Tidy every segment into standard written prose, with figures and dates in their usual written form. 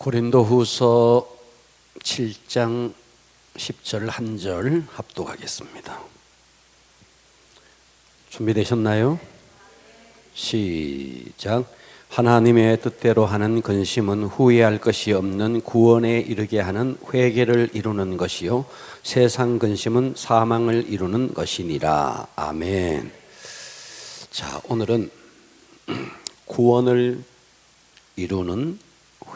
고린도후서 7장 10절 한 절 합독하겠습니다. 준비되셨나요? 시작. 하나님의 뜻대로 하는 근심은 후회할 것이 없는 구원에 이르게 하는 회개를 이루는 것이요 세상 근심은 사망을 이루는 것이니라. 아멘. 자, 오늘은 구원을 이루는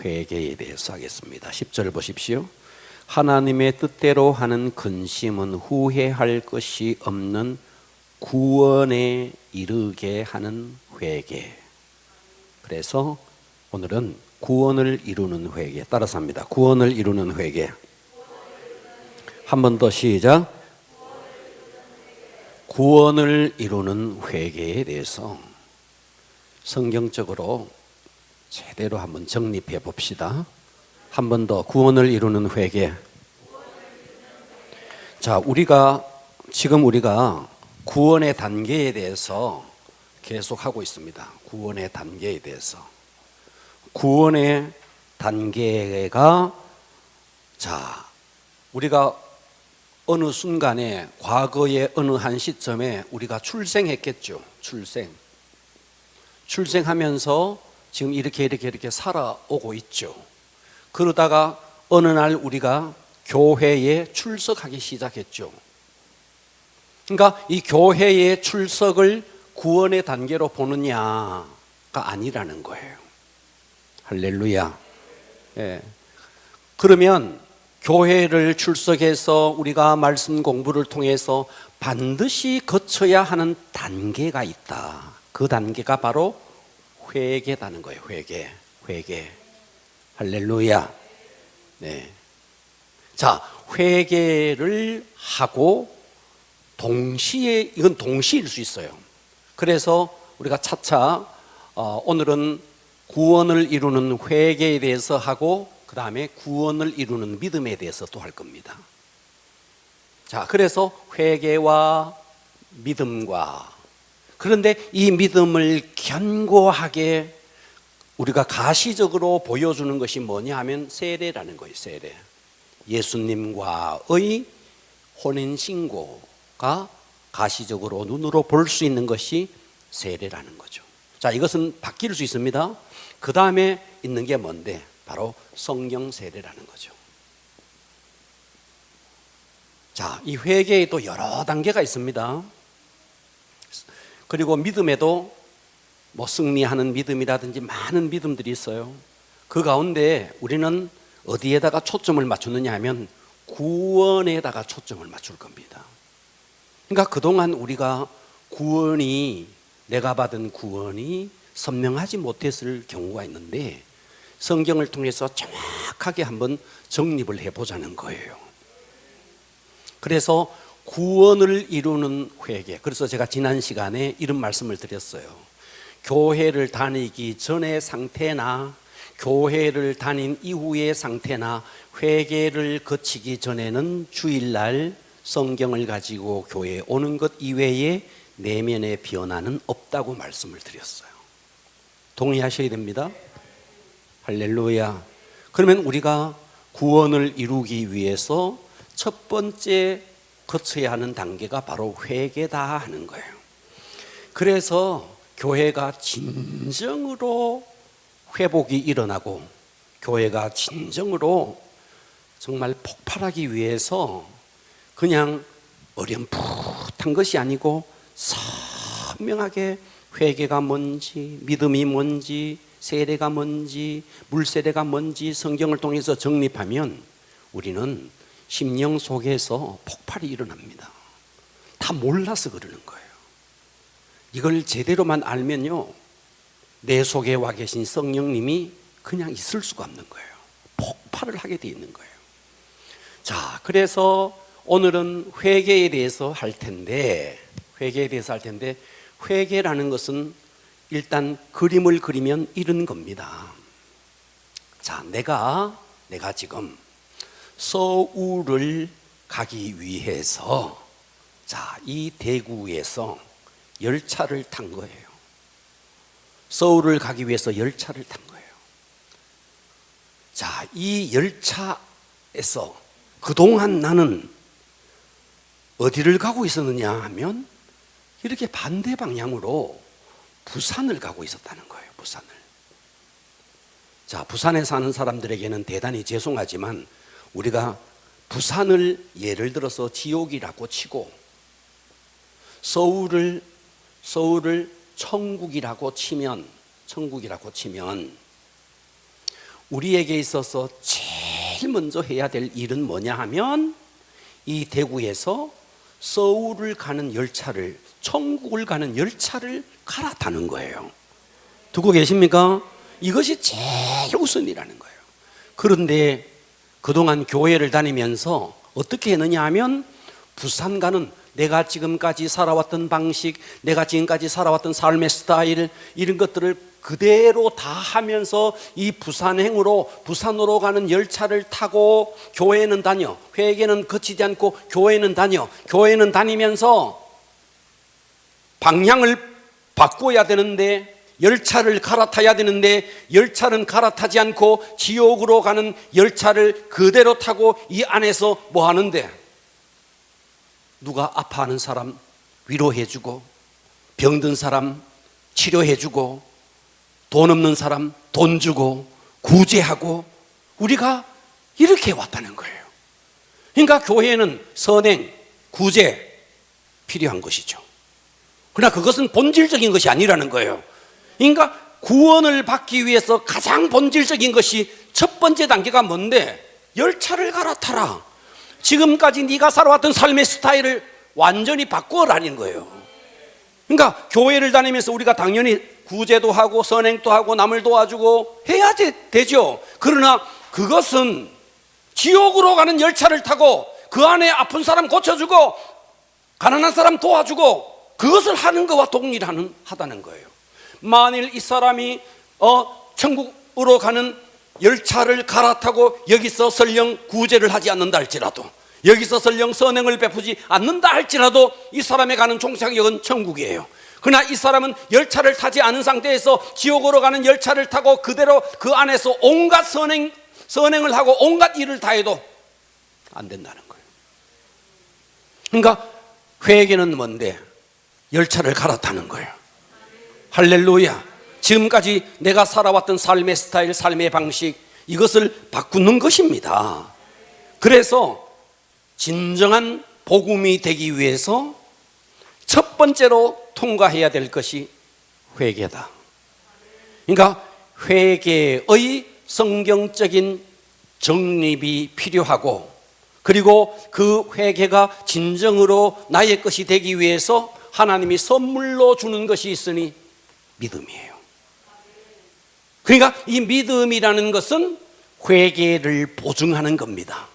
회개에 대해서 하겠습니다. 10절 보십시오. 하나님의 뜻대로 하는 근심은 후회할 것이 없는 구원에 이르게 하는 회개. 그래서 오늘은 구원을 이루는 회개. 따라서 합니다. 구원을 이루는 회개. 한 번 더 시작. 구원을 이루는 회개에 대해서 성경적으로 제대로 한번 정립해 봅시다. 한 번 더 구원을 이루는 회개. 자, 지금 우리가 구원의 단계에 대해서 계속 하고 있습니다. 구원의 단계에 대해서. 구원의 단계가 우리가 어느 순간에 과거의 어느 한 시점에 우리가 출생했겠죠. 출생하면서 지금 이렇게 살아오고 있죠. 그러다가 어느 날 우리가 교회에 출석하기 시작했죠. 그러니까 이 교회의 출석을 구원의 단계로 보느냐가 아니라는 거예요. 할렐루야. 예. 그러면 교회를 출석해서 우리가 말씀 공부를 통해서 반드시 거쳐야 하는 단계가 있다. 그 단계가 바로 회개라는 거예요. 회개. 할렐루야. 네. 자, 회개를 하고 이건 동시일 수 있어요. 그래서 우리가 차차 오늘은 구원을 이루는 회개에 대해서 하고 그 다음에 구원을 이루는 믿음에 대해서 또 할 겁니다. 자, 그래서 회개와 믿음과 그런데 이 믿음을 견고하게 우리가 가시적으로 보여주는 것이 뭐냐 하면 세례라는 거예요. 세례. 예수님과의 혼인신고가 가시적으로 눈으로 볼 수 있는 것이 세례라는 거죠. 자, 이것은 바뀔 수 있습니다. 그 다음에 있는 게 뭔데? 바로 성령 세례라는 거죠. 자, 이 회개에 또 여러 단계가 있습니다. 그리고 믿음에도 승리하는 믿음이라든지 많은 믿음들이 있어요. 그 가운데 우리는 어디에다가 초점을 맞추느냐 하면 구원에다가 초점을 맞출 겁니다. 그러니까 그동안 우리가 내가 받은 구원이 선명하지 못했을 경우가 있는데 성경을 통해서 정확하게 한번 정립을 해보자는 거예요. 그래서 구원을 이루는 회개. 그래서 제가 지난 시간에 이런 말씀을 드렸어요. 교회를 다니기 전의 상태나 교회를 다닌 이후의 상태나 회개를 거치기 전에는 주일날 성경을 가지고 교회에 오는 것 이외에 내면의 변화는 없다고 말씀을 드렸어요. 동의하셔야 됩니다. 할렐루야. 그러면 우리가 구원을 이루기 위해서 첫 번째 거쳐야 하는 단계가 바로 회개다 하는 거예요. 그래서 교회가 진정으로 회복이 일어나고 교회가 진정으로 정말 폭발하기 위해서 그냥 어렴풋한 것이 아니고 선명하게 회개가 뭔지, 믿음이 뭔지, 세례가 뭔지, 물세례가 뭔지 성경을 통해서 정립하면 우리는 심령 속에서 폭발이 일어납니다. 다 몰라서 그러는 거예요. 이걸 제대로만 알면요, 내 속에 와 계신 성령님이 그냥 있을 수가 없는 거예요. 폭발을 하게 돼 있는 거예요. 자, 그래서 오늘은 회개에 대해서 할 텐데 회개라는 것은 일단 그림을 그리면 이런 겁니다. 자, 내가 지금 서울을 가기 위해서 이 대구에서 열차를 탄 거예요. 서울을 가기 위해서 열차를 탄 거예요. 자, 이 열차에서 그동안 나는 어디를 가고 있었느냐 하면 이렇게 반대 방향으로 부산을 가고 있었다는 거예요. 부산을. 자, 부산에 사는 사람들에게는 대단히 죄송하지만 우리가 부산을 예를 들어서 지옥이라고 치고 서울을 천국이라고 치면 우리에게 있어서 제일 먼저 해야 될 일은 뭐냐 하면 이 대구에서 서울을 가는 열차를, 천국을 가는 열차를 갈아타는 거예요. 듣고 계십니까? 이것이 제일 우선이라는 거예요. 그런데 그동안 교회를 다니면서 어떻게 했느냐 하면 부산 가는 내가 지금까지 살아왔던 방식, 내가 지금까지 살아왔던 삶의 스타일, 이런 것들을 그대로 다 하면서 이 부산으로 가는 열차를 타고 교회는 다녀, 회개는 거치지 않고 교회는 다니면서 방향을 바꿔야 되는데, 열차를 갈아타야 되는데 열차는 갈아타지 않고 지옥으로 가는 열차를 그대로 타고 이 안에서 뭐 하는데, 누가 아파하는 사람 위로해주고, 병든 사람 치료해주고, 돈 없는 사람 돈 주고 구제하고, 우리가 이렇게 왔다는 거예요. 그러니까 교회는 선행, 구제 필요한 것이죠. 그러나 그것은 본질적인 것이 아니라는 거예요. 그러니까 구원을 받기 위해서 가장 본질적인 것이 첫 번째 단계가 뭔데? 열차를 갈아타라. 지금까지 네가 살아왔던 삶의 스타일을 완전히 바꾸어라는 거예요. 그러니까 교회를 다니면서 우리가 당연히 구제도 하고 선행도 하고 남을 도와주고 해야 되죠. 그러나 그것은 지옥으로 가는 열차를 타고 그 안에 아픈 사람 고쳐주고 가난한 사람 도와주고 그것을 하는 것과 동일하다는 거예요. 만일 이 사람이 천국으로 가는 열차를 갈아타고 여기서 설령 구제를 하지 않는다 할지라도, 여기서 설령 선행을 베푸지 않는다 할지라도 이 사람이 가는 종착역은 천국이에요. 그러나 이 사람은 열차를 타지 않은 상태에서 지옥으로 가는 열차를 타고 그대로 그 안에서 온갖 선행을 하고 온갖 일을 다 해도 안 된다는 거예요. 그러니까 회개는 뭔데? 열차를 갈아타는 거예요. 할렐루야. 지금까지 내가 살아왔던 삶의 스타일, 삶의 방식, 이것을 바꾸는 것입니다. 그래서 진정한 복음이 되기 위해서 첫 번째로 통과해야 될 것이 회개다. 그러니까 회개의 성경적인 정립이 필요하고, 그리고 그 회개가 진정으로 나의 것이 되기 위해서 하나님이 선물로 주는 것이 있으니 믿음이에요. 그러니까 이 믿음이라는 것은 회개를 보증하는 겁니다.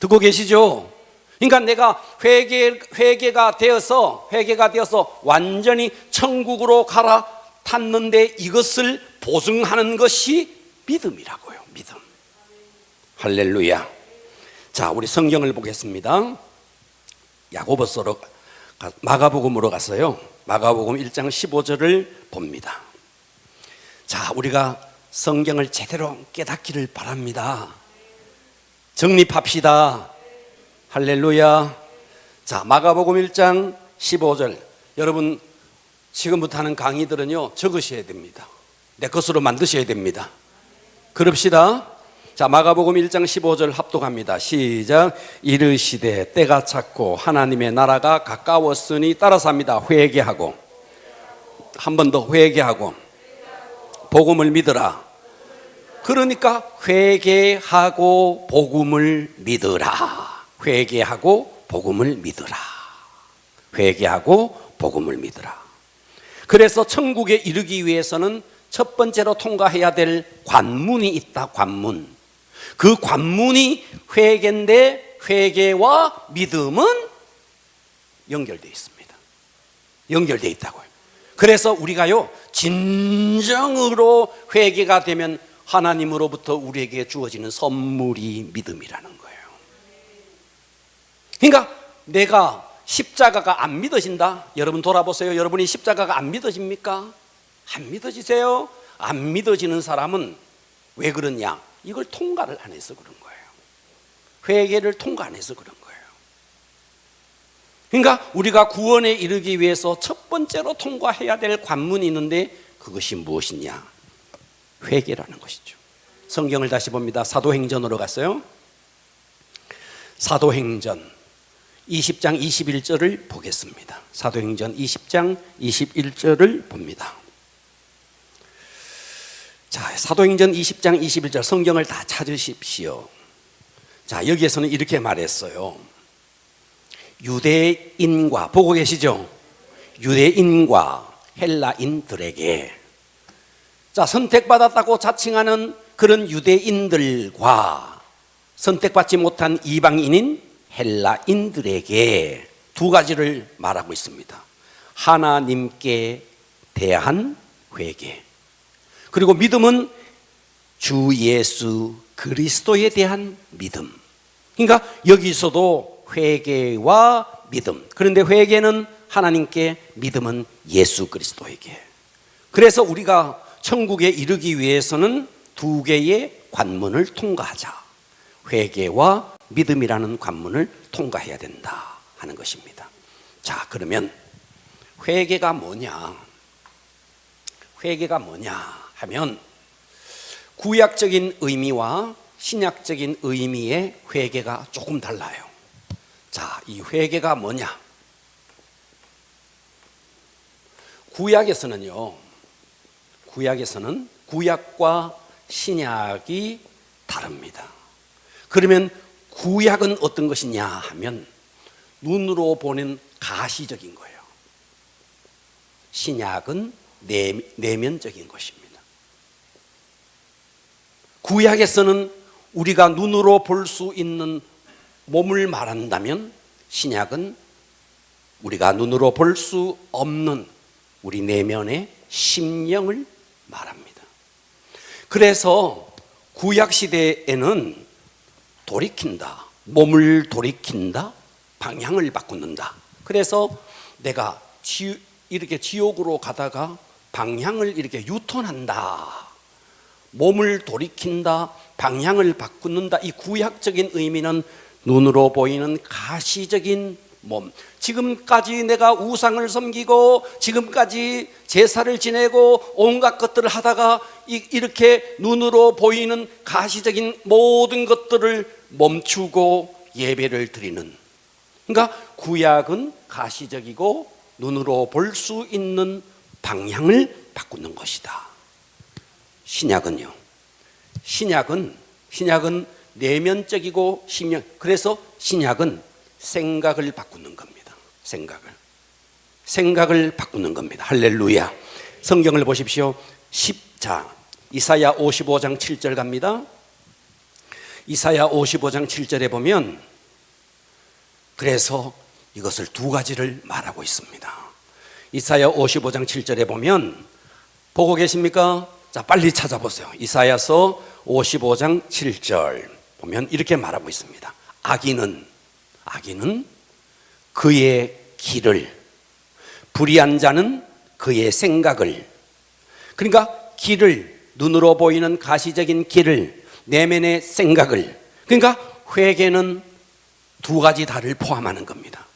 듣고 계시죠? 그러니까 내가 회개가 되어서 완전히 천국으로 갈아탔는데 이것을 보증하는 것이 믿음이라고요. 믿음. 할렐루야. 자, 우리 성경을 보겠습니다. 야고보서로 마가복음으로 갔어요. 마가복음 1장 15절을 봅니다. 자, 우리가 성경을 제대로 깨닫기를 바랍니다. 정립합시다. 할렐루야. 자, 마가복음 1장 15절. 여러분, 지금부터 하는 강의들은요, 적으셔야 됩니다. 내 것으로 만드셔야 됩니다. 그럽시다. 자, 마가복음 1장 15절 합독합니다. 시작. 이르시되 때가 찼고 하나님의 나라가 가까웠으니, 따라서 합니다. 회개하고, 한 번 더 회개하고 복음을 믿으라. 그러니까 회개하고 복음을 믿으라. 회개하고 복음을 믿으라. 회개하고 복음을 믿으라. 그래서 천국에 이르기 위해서는 첫 번째로 통과해야 될 관문이 있다. 관문. 그 관문이 회개인데, 회개와 믿음은 연결되어 있습니다. 연결되어 있다고요. 그래서 우리가요, 진정으로 회개가 되면 하나님으로부터 우리에게 주어지는 선물이 믿음이라는 거예요. 그러니까 내가 십자가가 안 믿어진다? 여러분 돌아보세요. 여러분이 십자가가 안 믿어집니까? 안 믿어지세요? 안 믿어지는 사람은 왜 그러냐? 이걸 통과를 안 해서 그런 거예요. 회개를 통과 안 해서 그런 거예요. 그러니까 우리가 구원에 이르기 위해서 첫 번째로 통과해야 될 관문이 있는데 그것이 무엇이냐? 회개라는 것이죠. 성경을 다시 봅니다. 사도행전으로 갔어요. 사도행전 20장 21절을 보겠습니다. 사도행전 20장 21절을 봅니다. 자, 사도행전 20장 21절 성경을 다 찾으십시오. 자, 여기에서는 이렇게 말했어요. 유대인과, 보고 계시죠? 유대인과 헬라인들에게, 자, 선택받았다고 자칭하는 그런 유대인들과 선택받지 못한 이방인인 헬라인들에게 두 가지를 말하고 있습니다. 하나님께 대한 회개, 그리고 믿음은 주 예수 그리스도에 대한 믿음. 그러니까 여기서도 회개와 믿음. 그런데 회개는 하나님께, 믿음은 예수 그리스도에게. 그래서 우리가 천국에 이르기 위해서는 두 개의 관문을 통과하자. 회개와 믿음이라는 관문을 통과해야 된다 하는 것입니다. 자, 그러면 회개가 뭐냐? 회개가 뭐냐 하면 구약적인 의미와 신약적인 의미의 회개가 조금 달라요. 자, 이 회개가 뭐냐? 구약에서는 구약과 신약이 다릅니다. 그러면 구약은 어떤 것이냐 하면 눈으로 보는 가시적인 거예요. 신약은 내면적인 것입니다. 구약에서는 우리가 눈으로 볼 수 있는 몸을 말한다면, 신약은 우리가 눈으로 볼 수 없는 우리 내면의 심령을 말합니다. 그래서 구약 시대에는 돌이킨다, 몸을 돌이킨다, 방향을 바꾸는다. 그래서 내가 이렇게 지옥으로 가다가 방향을 이렇게 유턴한다, 몸을 돌이킨다, 방향을 바꾸는다. 이 구약적인 의미는 눈으로 보이는 가시적인 몸. 지금까지 내가 우상을 섬기고 지금까지 제사를 지내고 온갖 것들을 하다가 이렇게 눈으로 보이는 가시적인 모든 것들을 멈추고 예배를 드리는, 그러니까 구약은 가시적이고 눈으로 볼 수 있는 방향을 바꾸는 것이다. 신약은요, 신약은 내면적이고 심령. 그래서 신약은 생각을 바꾸는 겁니다. 생각을 바꾸는 겁니다. 할렐루야. 성경을 보십시오. 이사야 55장 7절 갑니다. 이사야 55장 7절에 보면 그래서 이것을 두 가지를 말하고 있습니다. 이사야 55장 7절에 보면, 보고 계십니까? 자, 빨리 찾아보세요. 이사야서 55장 7절 보면 이렇게 말하고 있습니다. 악인은 그의 길을, 불의한 자는 그의 생각을, 그러니까 길을, 눈으로 보이는 가시적인 길을, 내면의 생각을, 그러니까 회개는 두 가지 다를 포함하는 겁니다.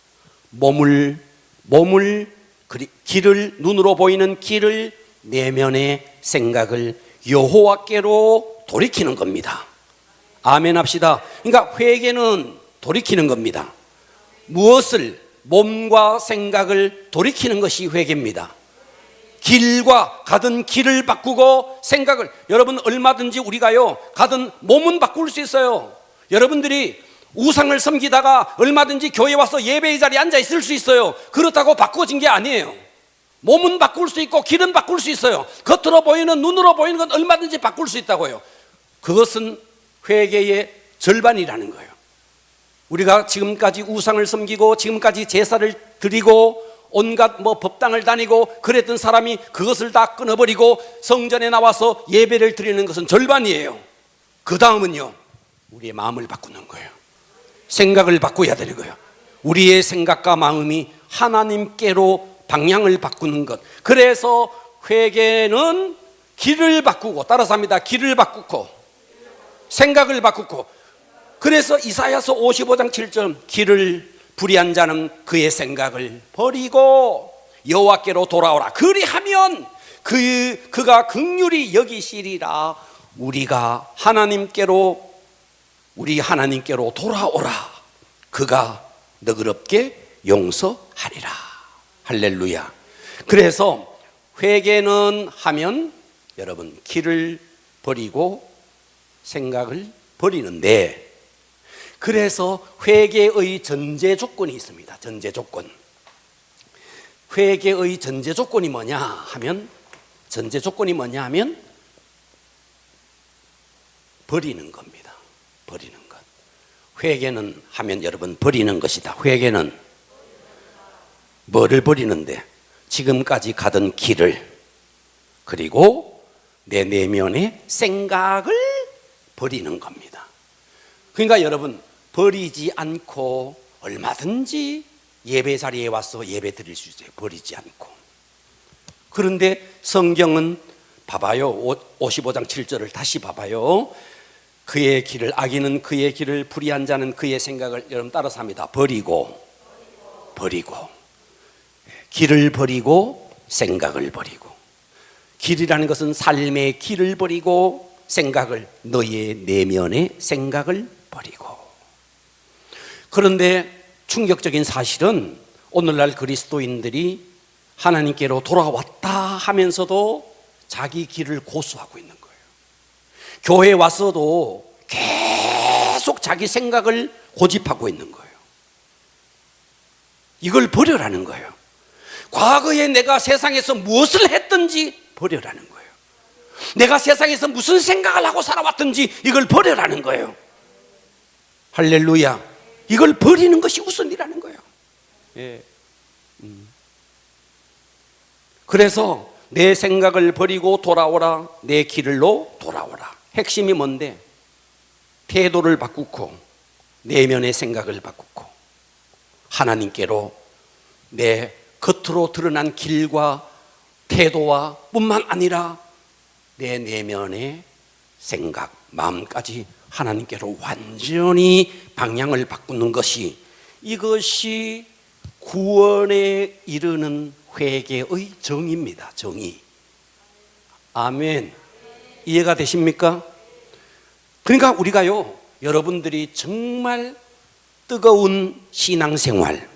길을, 눈으로 보이는 길을, 내면의 생각을 여호와께로 돌이키는 겁니다. 아멘 합시다. 그러니까 회개는 돌이키는 겁니다. 무엇을? 몸과 생각을 돌이키는 것이 회개입니다. 길과 가던 길을 바꾸고 생각을, 여러분 얼마든지 우리가요 가던 몸은 바꿀 수 있어요. 여러분들이 우상을 섬기다가 얼마든지 교회 와서 예배의 자리에 앉아 있을 수 있어요. 그렇다고 바꿔진 게 아니에요. 몸은 바꿀 수 있고 길은 바꿀 수 있어요. 겉으로 보이는, 눈으로 보이는 건 얼마든지 바꿀 수 있다고요. 그것은 회개의 절반이라는 거예요. 우리가 지금까지 우상을 섬기고 지금까지 제사를 드리고 온갖 법당을 다니고 그랬던 사람이 그것을 다 끊어버리고 성전에 나와서 예배를 드리는 것은 절반이에요. 그 다음은요, 우리의 마음을 바꾸는 거예요. 생각을 바꿔야 되는 거예요. 우리의 생각과 마음이 하나님께로 방향을 바꾸는 것. 그래서 회개는 길을 바꾸고, 따라서 합니다. 길을 바꾸고 생각을 바꾸고. 그래서 이사야서 55장 7절 길을 불의한 자는 그의 생각을 버리고 여호와께로 돌아오라. 그리하면 그가 긍휼히 여기시리라. 우리가 우리 하나님께로 돌아오라. 그가 너그럽게 용서하리라. 할렐루야. 그래서 회개는 하면 여러분 길을 버리고 생각을 버리는데, 그래서 회개의 전제 조건이 있습니다. 전제 조건. 회개의 전제 조건이 뭐냐 하면 버리는 겁니다. 버리는 것. 회개는 하면 여러분 버리는 것이다. 회개는 뭐를 버리는데? 지금까지 가던 길을, 그리고 내 내면의 생각을 버리는 겁니다. 그러니까 여러분 버리지 않고 얼마든지 예배 자리에 와서 예배 드릴 수 있어요. 버리지 않고. 그런데 성경은 봐봐요. 55장 7절을 다시 봐봐요. 그의 길을, 악인은 그의 길을, 불의한 자는 그의 생각을, 여러분 따라서 합니다. 버리고 길을 버리고 생각을 버리고. 길이라는 것은 삶의 길을 버리고 생각을, 너의 내면의 생각을 버리고. 그런데 충격적인 사실은 오늘날 그리스도인들이 하나님께로 돌아왔다 하면서도 자기 길을 고수하고 있는 거예요. 교회에 와서도 계속 자기 생각을 고집하고 있는 거예요. 이걸 버려라는 거예요. 과거에 내가 세상에서 무엇을 했든지 버려라는 거예요. 내가 세상에서 무슨 생각을 하고 살아왔든지 이걸 버려라는 거예요. 할렐루야. 이걸 버리는 것이 우선이라는 거예요. 예. 그래서 내 생각을 버리고 돌아오라. 내 길로 돌아오라. 핵심이 뭔데? 태도를 바꾸고 내면의 생각을 바꾸고 하나님께로 내 겉으로 드러난 길과 태도와 뿐만 아니라 내 내면의 생각, 마음까지 하나님께로 완전히 방향을 바꾸는 것이, 이것이 구원에 이르는 회개의 정의입니다. 정의. 아멘. 이해가 되십니까? 그러니까 우리가요, 여러분들이 정말 뜨거운 신앙생활,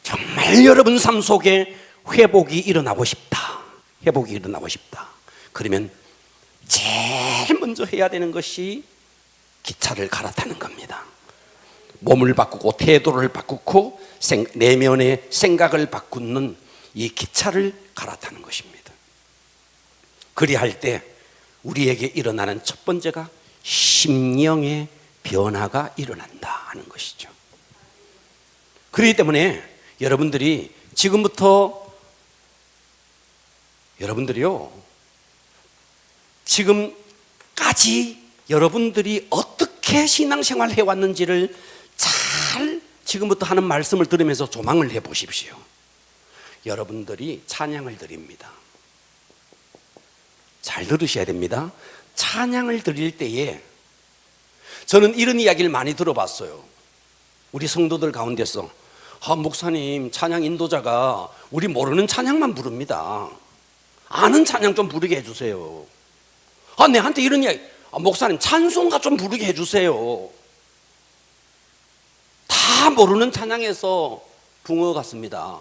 정말 여러분 삶 속에 회복이 일어나고 싶다. 회복이 일어나고 싶다. 그러면 제일 먼저 해야 되는 것이 기차를 갈아타는 겁니다. 몸을 바꾸고 태도를 바꾸고 내면의 생각을 바꾸는 이 기차를 갈아타는 것입니다. 그리할 때 우리에게 일어나는 첫 번째가 심령의 변화가 일어난다 하는 것이죠. 그렇기 때문에 여러분들이 지금부터 지금까지 여러분들이 어떻게 신앙생활 해왔는지를 잘 지금부터 하는 말씀을 들으면서 조망을 해보십시오. 여러분들이 찬양을 드립니다. 잘 들으셔야 됩니다. 찬양을 드릴 때에 저는 이런 이야기를 많이 들어봤어요. 우리 성도들 가운데서 목사님, 찬양 인도자가 우리 모르는 찬양만 부릅니다. 아는 찬양 좀 부르게 해주세요. 내한테 이런 이야기, 목사님 찬송가 좀 부르게 해주세요. 다 모르는 찬양에서 붕어 같습니다.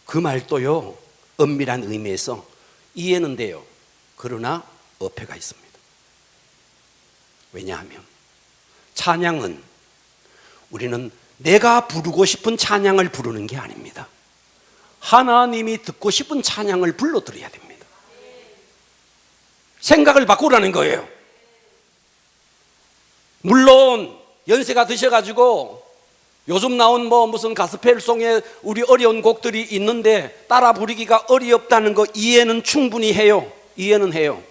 그 말도요, 엄밀한 의미에서 이해는 돼요. 그러나 어폐가 있습니다. 왜냐하면 찬양은 우리는 내가 부르고 싶은 찬양을 부르는 게 아닙니다. 하나님이 듣고 싶은 찬양을 불러드려야 됩니다. 생각을 바꾸라는 거예요. 물론 연세가 드셔가지고 요즘 나온 무슨 가스펠송에 우리 어려운 곡들이 있는데 따라 부르기가 어렵다는 거 이해는 충분히 해요. 이해는 해요.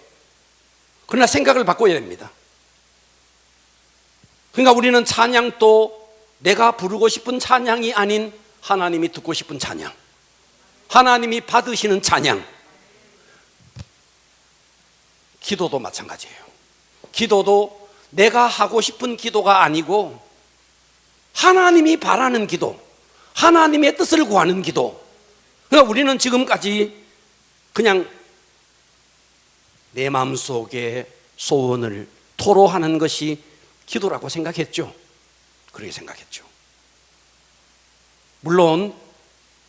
그러나 생각을 바꿔야 됩니다. 그러니까 우리는 찬양도 내가 부르고 싶은 찬양이 아닌 하나님이 듣고 싶은 찬양, 하나님이 받으시는 찬양, 기도도 마찬가지예요. 기도도 내가 하고 싶은 기도가 아니고 하나님이 바라는 기도, 하나님의 뜻을 구하는 기도. 그러니까 우리는 지금까지 그냥 내 마음속에 소원을 토로하는 것이 기도라고 생각했죠. 그렇게 생각했죠. 물론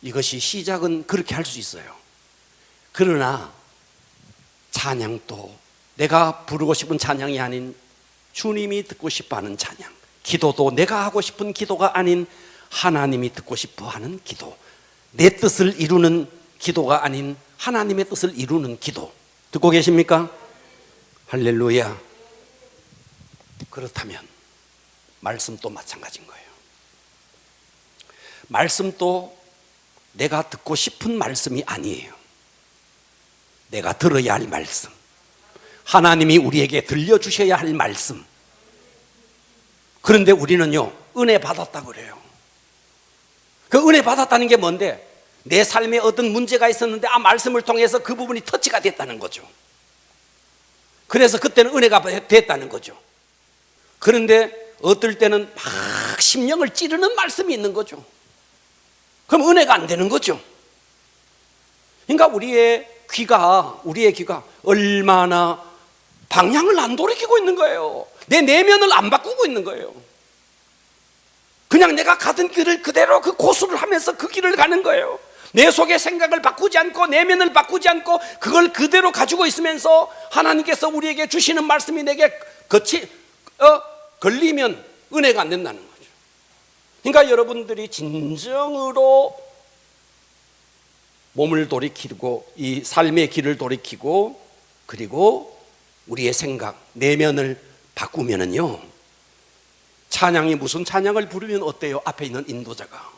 이것이 시작은 그렇게 할 수 있어요. 그러나 찬양도 내가 부르고 싶은 찬양이 아닌 주님이 듣고 싶어하는 찬양, 기도도 내가 하고 싶은 기도가 아닌 하나님이 듣고 싶어하는 기도, 내 뜻을 이루는 기도가 아닌 하나님의 뜻을 이루는 기도. 듣고 계십니까? 할렐루야. 그렇다면 말씀도 마찬가지인 거예요. 말씀도 내가 듣고 싶은 말씀이 아니에요. 내가 들어야 할 말씀, 하나님이 우리에게 들려주셔야 할 말씀. 그런데 우리는요, 은혜 받았다고 그래요. 그 은혜 받았다는 게 뭔데? 내 삶에 어떤 문제가 있었는데 말씀을 통해서 그 부분이 터치가 됐다는 거죠. 그래서 그때는 은혜가 됐다는 거죠. 그런데 어떨 때는 막 심령을 찌르는 말씀이 있는 거죠. 그럼 은혜가 안 되는 거죠. 그러니까 우리의 귀가 얼마나 방향을 안 돌이키고 있는 거예요. 내 내면을 안 바꾸고 있는 거예요. 그냥 내가 가던 길을 그대로 그 고수를 하면서 그 길을 가는 거예요. 내 속의 생각을 바꾸지 않고 내면을 바꾸지 않고 그걸 그대로 가지고 있으면서 하나님께서 우리에게 주시는 말씀이 내게 걸리면 은혜가 안 된다는 거죠. 그러니까 여러분들이 진정으로 몸을 돌이키고 이 삶의 길을 돌이키고 그리고 우리의 생각, 내면을 바꾸면은요, 찬양이 무슨 찬양을 부르면 어때요? 앞에 있는 인도자가.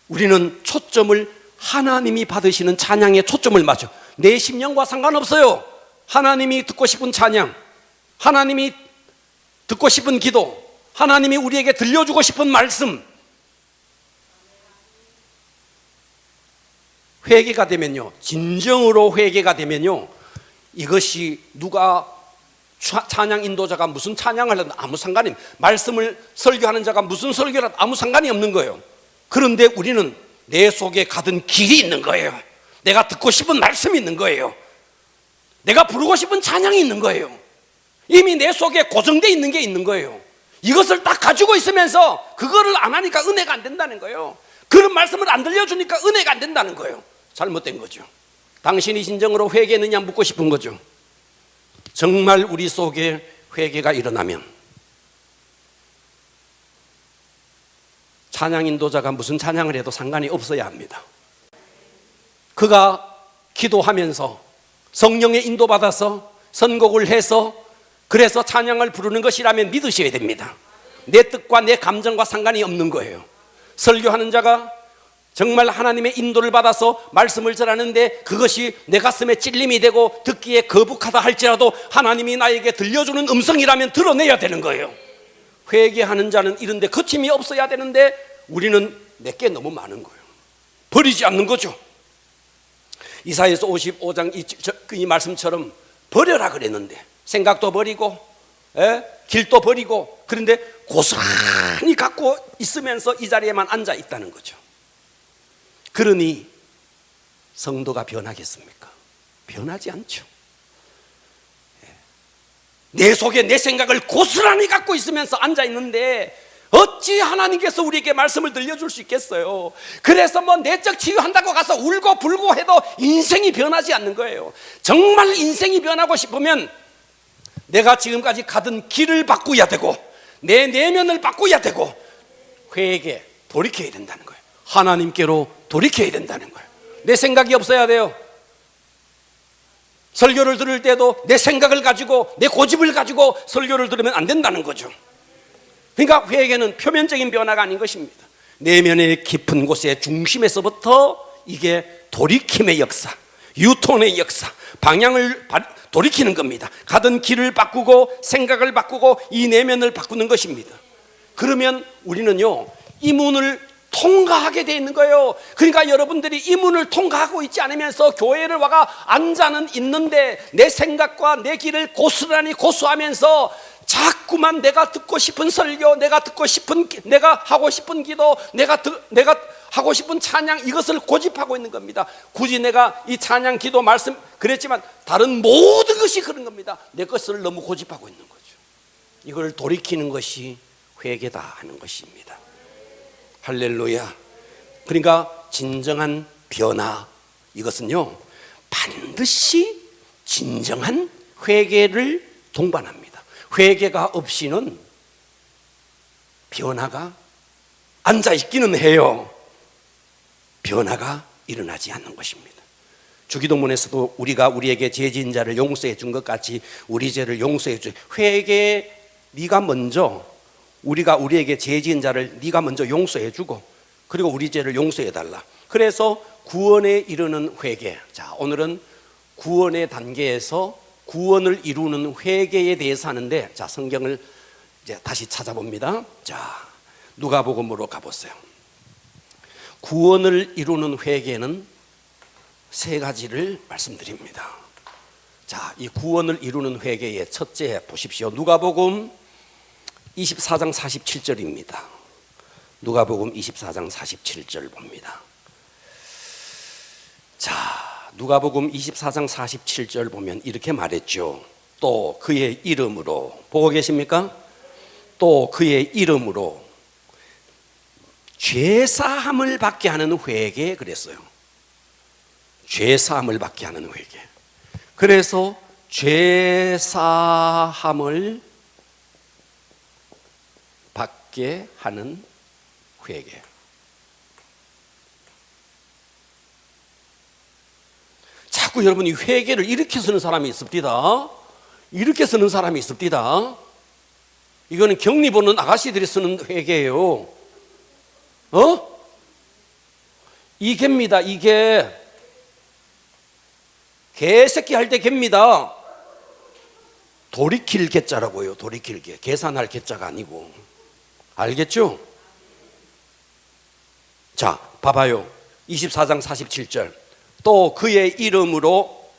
우리는 초점을 하나님이 받으시는 찬양에 초점을 맞춰. 내 심령과 상관없어요. 하나님이 듣고 싶은 찬양, 하나님이 듣고 싶은 기도, 하나님이 우리에게 들려주고 싶은 말씀. 회개가 되면요, 진정으로 회개가 되면요, 이것이 누가 찬양 인도자가 무슨 찬양을 하든 아무 상관이 없어요. 말씀을 설교하는 자가 무슨 설교를 하든 아무 상관이 없는 거예요. 그런데 우리는 내 속에 가던 길이 있는 거예요. 내가 듣고 싶은 말씀이 있는 거예요. 내가 부르고 싶은 찬양이 있는 거예요. 이미 내 속에 고정되어 있는 게 있는 거예요. 이것을 딱 가지고 있으면서 그거를 안 하니까 은혜가 안 된다는 거예요. 그런 말씀을 안 들려주니까 은혜가 안 된다는 거예요. 잘못된 거죠. 당신이 진정으로 회개했느냐 묻고 싶은 거죠. 정말 우리 속에 회개가 일어나면 찬양 인도자가 무슨 찬양을 해도 상관이 없어야 합니다. 그가 기도하면서 성령의 인도받아서 선곡을 해서 그래서 찬양을 부르는 것이라면 믿으셔야 됩니다. 내 뜻과 내 감정과 상관이 없는 거예요. 설교하는 자가 정말 하나님의 인도를 받아서 말씀을 전하는데 그것이 내 가슴에 찔림이 되고 듣기에 거북하다 할지라도 하나님이 나에게 들려주는 음성이라면 들어내야 되는 거예요. 회개하는 자는 이런데 거침이 없어야 되는데 우리는 내게 너무 많은 거예요. 버리지 않는 거죠. 이사야서 55장 이 말씀처럼 버려라 그랬는데 생각도 버리고 길도 버리고 그런데 고스란히 갖고 있으면서 이 자리에만 앉아 있다는 거죠. 그러니 성도가 변하겠습니까? 변하지 않죠. 내 속에 내 생각을 고스란히 갖고 있으면서 앉아 있는데 어찌 하나님께서 우리에게 말씀을 들려줄 수 있겠어요? 그래서 뭐 내적 치유한다고 가서 울고 불고 해도 인생이 변하지 않는 거예요. 정말 인생이 변하고 싶으면 내가 지금까지 가던 길을 바꾸어야 되고 내 내면을 바꾸어야 되고 회개, 돌이켜야 된다는 거예요. 하나님께로 돌이켜야 된다는 거예요. 내 생각이 없어야 돼요. 설교를 들을 때도 내 생각을 가지고 내 고집을 가지고 설교를 들으면 안 된다는 거죠. 그러니까 회개는 표면적인 변화가 아닌 것입니다. 내면의 깊은 곳의 중심에서부터 이게 돌이킴의 역사, 유턴의 역사, 방향을 돌이키는 겁니다. 가던 길을 바꾸고 생각을 바꾸고 이 내면을 바꾸는 것입니다. 그러면 우리는요, 이 문을 통과하게 돼 있는 거예요. 그러니까 여러분들이 이 문을 통과하고 있지 않으면서 교회를 와가 앉아는 있는데 내 생각과 내 길을 고스란히 고수하면서 자꾸만 내가 듣고 싶은 설교, 내가 하고 싶은 기도, 내가 하고 싶은 찬양, 이것을 고집하고 있는 겁니다. 굳이 내가 이 찬양, 기도, 말씀 그랬지만 다른 모든 것이 그런 겁니다. 내 것을 너무 고집하고 있는 거죠. 이걸 돌이키는 것이 회개다 하는 것입니다. 할렐루야. 그러니까 진정한 변화, 이것은요 반드시 진정한 회개를 동반합니다. 회개가 없이는 변화가 앉아있기는 해요. 변화가 일어나지 않는 것입니다. 주기도문에서도 우리가 우리에게 죄 지은 자를 용서해 준 것 같이 우리 죄를 용서해 주. 회개, 네가 먼저, 우리가 우리에게 죄 지은 자를 네가 먼저 용서해 주고 그리고 우리 죄를 용서해 달라. 그래서 구원에 이르는 회개. 자, 오늘은 구원의 단계에서 구원을 이루는 회개에 대해서 하는데, 자, 성경을 이제 다시 찾아봅니다. 자, 누가복음으로 가보세요. 구원을 이루는 회개는 세 가지를 말씀드립니다. 자, 이 구원을 이루는 회개의 첫째 보십시오. 누가복음 24장 47절입니다. 누가복음 24장 47절 봅니다. 자, 누가복음 24장 47절 보면 이렇게 말했죠. 또 그의 이름으로, 보고 계십니까? 또 그의 이름으로 죄사함을 받게 하는 회개, 그랬어요. 죄사함을 받게 하는 회개. 그래서 죄사함을 받게 하는 회개. 자꾸 여러분 이 회개를 이렇게 쓰는 사람이 있습니다. 이렇게 쓰는 사람이 있습니다. 이거는 격리 보는 아가씨들이 쓰는 회개예요. 이개입니다. 이개. 개새끼 할 때 개입니다. 돌이킬 개자라고요. 돌이킬 개. 계산할 개자가 아니고. 알겠죠? 자, 봐봐요. 24장 47절. 또 그의 이름으로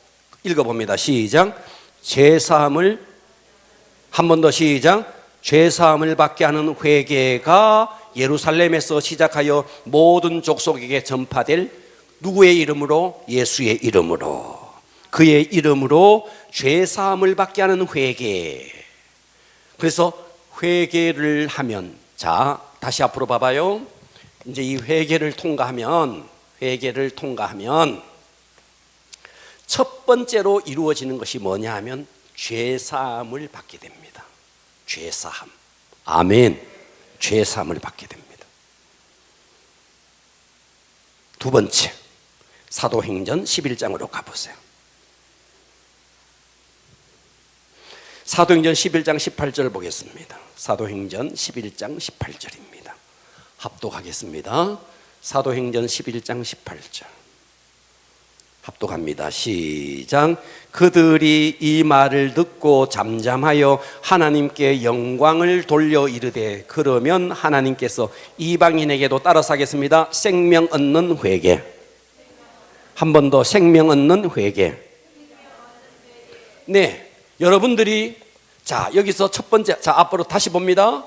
읽어봅니다. 시작. 죄사함을, 한 번 더 시작. 죄사함을 받게 하는 회개가 예루살렘에서 시작하여 모든 족속에게 전파될 누구의 이름으로? 예수의 이름으로. 그의 이름으로 죄사함을 받게 하는 회개. 그래서 회개를 하면, 자, 다시 앞으로 봐봐요. 이제 이 회개를 통과하면 첫 번째로 이루어지는 것이 뭐냐 하면 죄사함을 받게 됩니다. 죄사함. 아멘. 죄사함을 받게 됩니다. 두 번째, 사도행전 11장으로 가보세요. 사도행전 11장 18절 보겠습니다. 사도행전 11장 18절입니다. 합독하겠습니다. 사도행전 11장 18절 합독합니다. 시작. 그들이 이 말을 듣고 잠잠하여 하나님께 영광을 돌려 이르되, 그러면 하나님께서 이방인에게도 따라서 하겠습니다. 생명 얻는 회개. 한 번 더, 생명 얻는 회개. 네, 여러분들이, 자, 여기서 첫 번째, 자, 앞으로 다시 봅니다.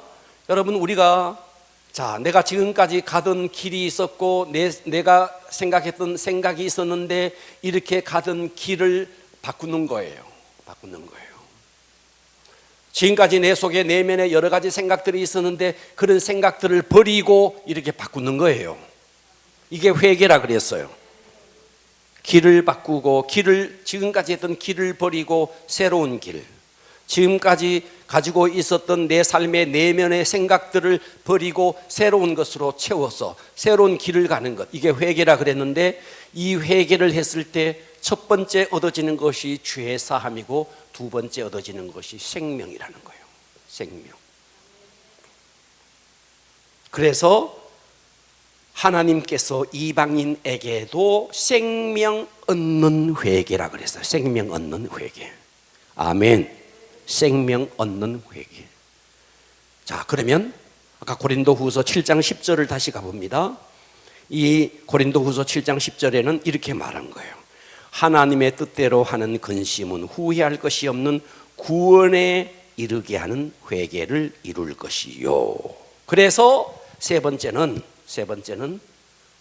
여러분, 우리가, 자, 내가 지금까지 가던 길이 있었고 내가 생각했던 생각이 있었는데 이렇게 가던 길을 바꾸는 거예요. 바꾸는 거예요. 지금까지 내 속에 내면에 여러 가지 생각들이 있었는데 그런 생각들을 버리고 이렇게 바꾸는 거예요. 이게 회개라 그랬어요. 길을 바꾸고, 지금까지 했던 길을 버리고 새로운 길, 지금까지 가지고 있었던 내 삶의 내면의 생각들을 버리고 새로운 것으로 채워서 새로운 길을 가는 것, 이게 회개라 그랬는데, 이 회개를 했을 때 첫 번째 얻어지는 것이 죄사함이고 두 번째 얻어지는 것이 생명이라는 거예요. 생명. 그래서 하나님께서 이방인에게도 생명 얻는 회개라 그랬어요. 생명 얻는 회개. 아멘. 생명 얻는 회개. 자, 그러면 아까 아까 고린도후서 7장 10절을 다시 가봅니다. 이 고린도후서 7장 10절에는 이렇게 말한 거예요. 하나님의 뜻대로 하는 근심은 후회할 것이 없는 구원에 이르게 하는 회개를 이룰 것이요. 그래서 세 번째는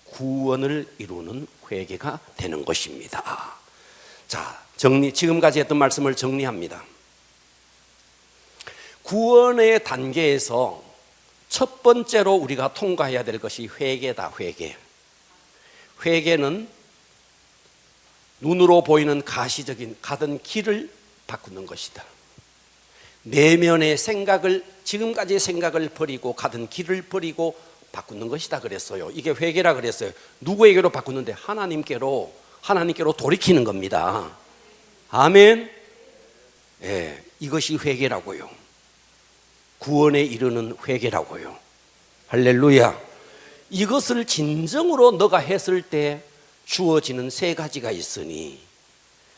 구원을 이루는 회개가 되는 것입니다. 자, 지금까지 했던 말씀을 정리합니다. 구원의 단계에서 첫 번째로 우리가 통과해야 될 것이 회개다. 회개는 눈으로 보이는 가시적인 가던 길을 바꾸는 것이다. 내면의 생각을, 지금까지의 생각을 버리고 가던 길을 버리고 바꾸는 것이다 그랬어요. 이게 회개라 그랬어요. 누구에게로 바꾸는데? 하나님께로 돌이키는 겁니다. 아멘. 예, 이것이 회개라고요. 구원에 이르는 회개라고요. 할렐루야. 이것을 진정으로 너가 했을 때 주어지는 세 가지가 있으니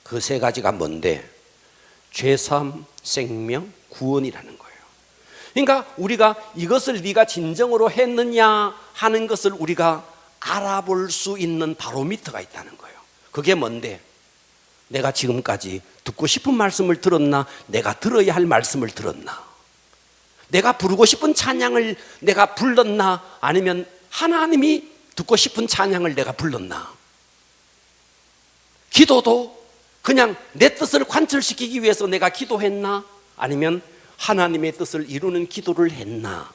그 세 가지가 뭔데? 죄사함, 생명, 구원이라는 거예요. 그러니까 우리가 이것을 네가 진정으로 했느냐 하는 것을 우리가 알아볼 수 있는 바로미터가 있다는 거예요. 그게 뭔데? 내가 지금까지 듣고 싶은 말씀을 들었나? 내가 들어야 할 말씀을 들었나? 내가 부르고 싶은 찬양을 내가 불렀나? 아니면 하나님이 듣고 싶은 찬양을 내가 불렀나? 기도도 그냥 내 뜻을 관철시키기 위해서 내가 기도했나? 아니면 하나님의 뜻을 이루는 기도를 했나?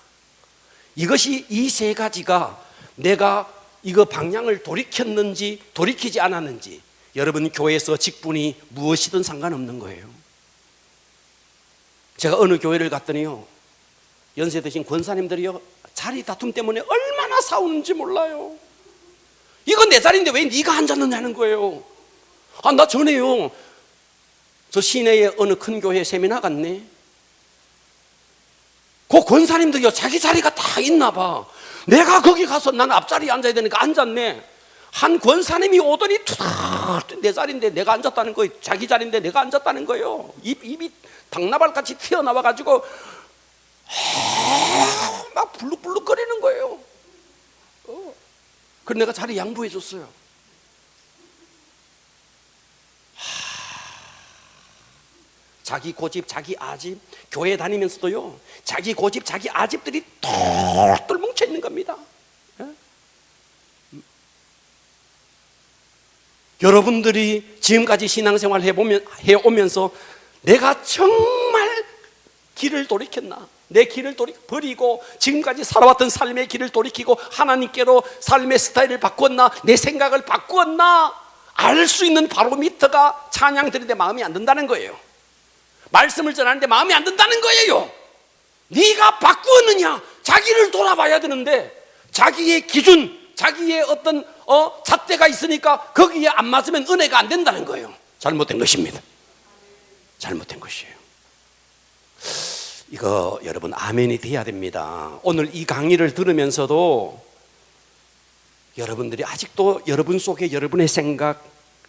이것이 이 세 가지가 내가 이거 방향을 돌이켰는지 돌이키지 않았는지, 여러분 교회에서 직분이 무엇이든 상관없는 거예요. 제가 어느 교회를 갔더니요, 연세 드신 권사님들이요, 자리 다툼 때문에 얼마나 싸우는지 몰라요. 이건 내 자리인데 왜 네가 앉았느냐는 거예요. 나 전에요, 저 시내에 어느 큰 교회 세미나 갔네. 그 권사님들이요, 자기 자리가 다 있나 봐. 내가 거기 가서 나는 앞자리에 앉아야 되니까 앉았네. 한 권사님이 오더니 투닥 내 자리인데 내가 앉았다는 거예요. 자기 자리인데 내가 앉았다는 거예요. 입이 당나발같이 튀어나와가지고 막 불룩불룩거리는 거예요. 그래서 내가 자리 양보해 줬어요. 자기 고집, 자기 아집, 교회 다니면서도요, 자기 고집, 자기 아집들이 똘똘 뭉쳐 있는 겁니다. 여러분들이 지금까지 신앙생활 해오면서 내가 정말 길을 돌이켰나? 내 길을 버리고 지금까지 살아왔던 삶의 길을 돌이키고 하나님께로 삶의 스타일을 바꾸었나? 내 생각을 바꾸었나? 알 수 있는 바로미터가 찬양 드리는데 마음에 안 든다는 거예요. 말씀을 전하는데 마음에 안 든다는 거예요. 네가 바꾸었느냐? 자기를 돌아봐야 되는데 자기의 기준, 자기의 어떤 잣대가 있으니까 거기에 안 맞으면 은혜가 안 된다는 거예요. 잘못된 것입니다. 잘못된 것이에요. 이거 여러분 아멘이 돼야 됩니다. 오늘 이 강의를 들으면서도 여러분들이 아직도 여러분 속에 여러분의 생각,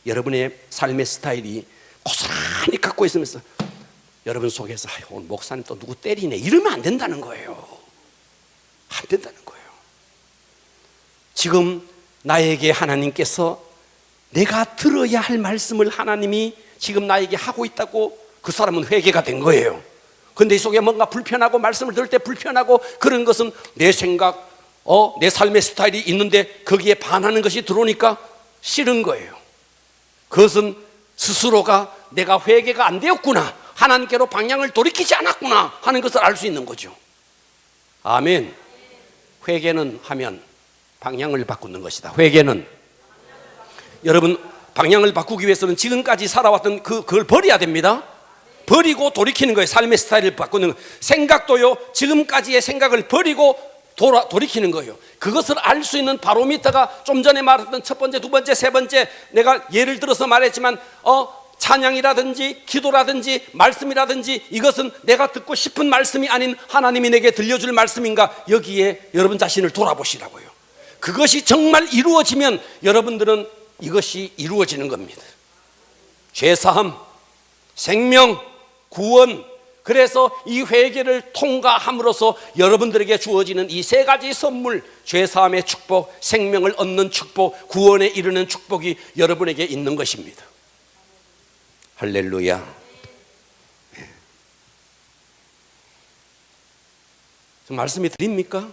여러분의 삶의 스타일이 고스란히 갖고 있으면서 여러분 속에서 오늘 목사님 또 누구 때리네 이러면 안 된다는 거예요. 안 된다는 거예요. 지금 나에게 하나님께서 내가 들어야 할 말씀을 하나님이 지금 나에게 하고 있다고, 그 사람은 회개가 된 거예요. 근데 이 속에 뭔가 불편하고 말씀을 들을 때 불편하고 그런 것은 내 생각, 내 삶의 스타일이 있는데 거기에 반하는 것이 들어오니까 싫은 거예요. 그것은 스스로가 내가 회개가 안 되었구나, 하나님께로 방향을 돌이키지 않았구나 하는 것을 알 수 있는 거죠. 아멘. 회개는 하면 방향을 바꾸는 것이다. 회개는 여러분 방향을 바꾸기 위해서는 지금까지 살아왔던 그걸 버려야 됩니다. 버리고 돌이키는 거예요. 삶의 스타일을 바꾸는 거예요. 생각도요, 지금까지의 생각을 버리고 돌이키는 거예요. 그것을 알 수 있는 바로미터가 좀 전에 말했던 첫 번째, 두 번째, 세 번째, 내가 예를 들어서 말했지만 찬양이라든지 기도라든지 말씀이라든지 이것은 내가 듣고 싶은 말씀이 아닌 하나님이 내게 들려줄 말씀인가, 여기에 여러분 자신을 돌아보시라고요. 그것이 정말 이루어지면 여러분들은 이것이 이루어지는 겁니다. 죄사함, 생명, 구원, 그래서 이 회개를 통과함으로써 여러분들에게 주어지는 이 세 가지 선물, 죄사함의 축복, 생명을 얻는 축복, 구원에 이르는 축복이 여러분에게 있는 것입니다. 할렐루야. 네. 말씀이 드립니까?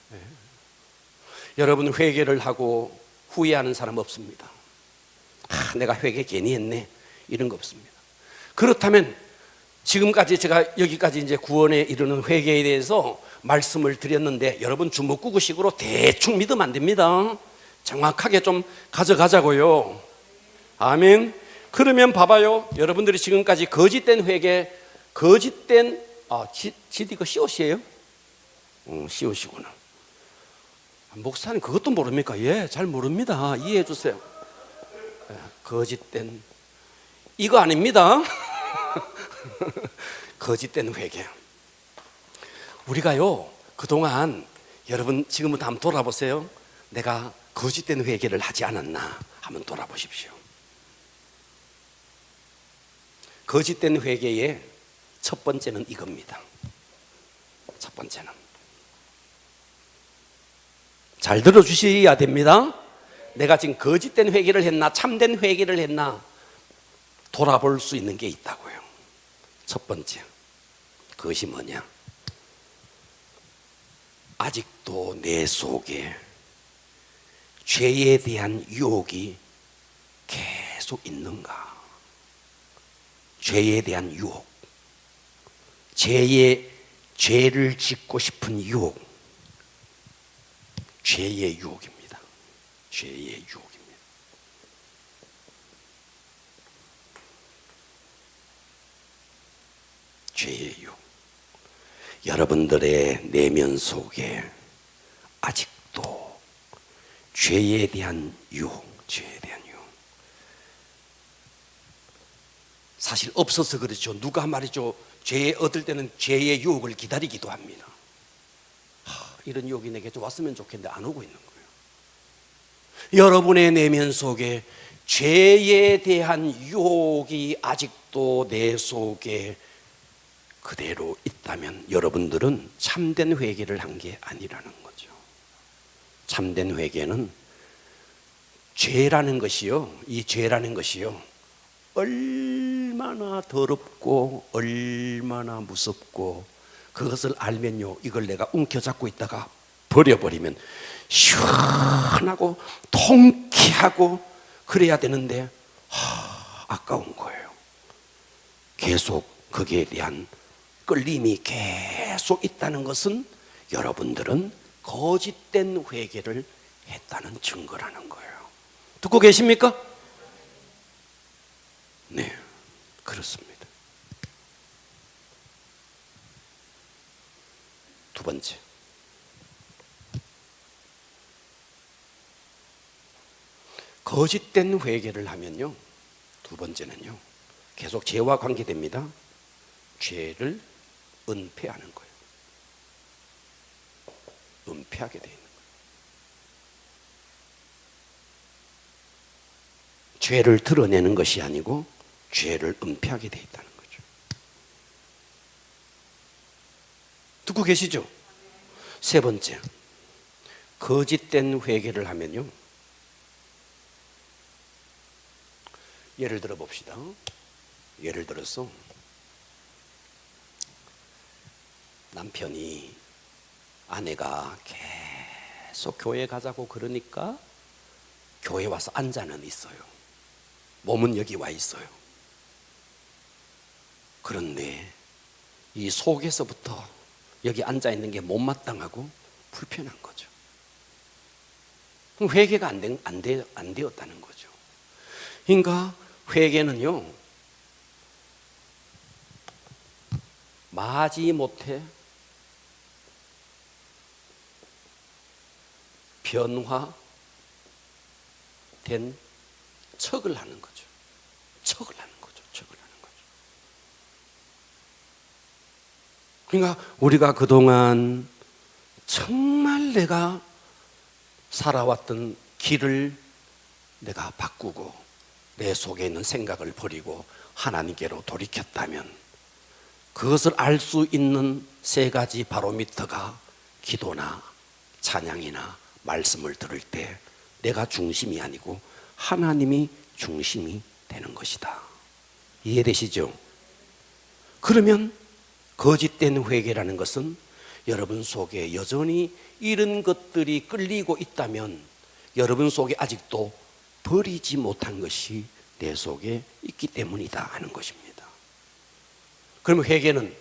네. 여러분 회개를 하고 후회하는 사람 없습니다. 내가 회개 괜히 했네, 이런 거 없습니다. 그렇다면 지금까지 제가 여기까지 이제 구원에 이르는 회개에 대해서 말씀을 드렸는데 여러분 주먹구구식으로 대충 믿으면 안 됩니다. 정확하게 좀 가져가자고요. 아멘. 그러면 봐봐요. 여러분들이 지금까지 거짓된 회개, 거짓된 이거 시옷이에요? 시옷이구나. 목사님 그것도 모릅니까? 예, 잘 모릅니다. 이해해 주세요. 거짓된 이거 아닙니다. 거짓된 회개. 우리가요 그동안 여러분 지금부터 한번 돌아보세요. 내가 거짓된 회개를 하지 않았나 한번 돌아보십시오. 거짓된 회개의 첫 번째는 이겁니다. 첫 번째는 잘 들어주셔야 됩니다. 내가 지금 거짓된 회개를 했나 참된 회개를 했나 돌아볼 수 있는 게 있다고요. 첫 번째, 그것이 뭐냐? 아직도 내 속에 죄에 대한 유혹이 계속 있는가? 죄에 대한 유혹, 죄를 짓고 싶은 유혹, 죄의 유혹입니다. 죄의 유혹입니다. 죄의 유혹. 여러분들의 내면 속에 아직도 죄에 대한 유혹, 죄에 대한 유혹. 사실 없어서 그렇죠. 누가 말이죠. 죄에 얻을 때는 죄의 유혹을 기다리기도 합니다. 이런 유혹이 내게 좀 왔으면 좋겠는데 안 오고 있는 거예요. 여러분의 내면 속에 죄에 대한 유혹이 아직도 내 속에 그대로 있다면 여러분들은 참된 회개를 한 게 아니라는 거죠. 참된 회개는 죄라는 것이요, 이 죄라는 것이요 얼마나 더럽고 얼마나 무섭고 그것을 알면요 이걸 내가 움켜잡고 있다가 버려버리면 시원하고 통쾌하고 그래야 되는데 아까운 거예요. 계속 거기에 대한 끌림이 계속 있다는 것은 여러분들은 거짓된 회개를 했다는 증거라는 거예요. 듣고 계십니까? 네, 그렇습니다. 두 번째, 거짓된 회개를 하면요 두 번째는요 계속 죄와 관계됩니다. 죄를 은폐하는 거예요. 은폐하게 되어 있는 거예요. 죄를 드러내는 것이 아니고 죄를 은폐하게 되어 있다는 거죠. 듣고 계시죠? 세 번째, 거짓된 회개를 하면요 예를 들어 봅시다. 예를 들어서 남편이 아내가 계속 교회 가자고 그러니까 교회 와서 앉아는 있어요. 몸은 여기 와 있어요. 그런데 이 속에서부터 여기 앉아 있는 게 못마땅하고 불편한 거죠. 그럼 회개가 안 되었다는 거죠. 그러니까 회개는요 마지못해 변화된 척을 하는 거죠. 척을 하는 거죠. 척을 하는 거죠. 그러니까 우리가 그동안 정말 내가 살아왔던 길을 내가 바꾸고 내 속에 있는 생각을 버리고 하나님께로 돌이켰다면 그것을 알 수 있는 세 가지 바로미터가 기도나 찬양이나 말씀을 들을 때 내가 중심이 아니고 하나님이 중심이 되는 것이다. 이해되시죠? 그러면 거짓된 회개라는 것은 여러분 속에 여전히 이런 것들이 끌리고 있다면 여러분 속에 아직도 버리지 못한 것이 내 속에 있기 때문이다 하는 것입니다. 그러면 회개는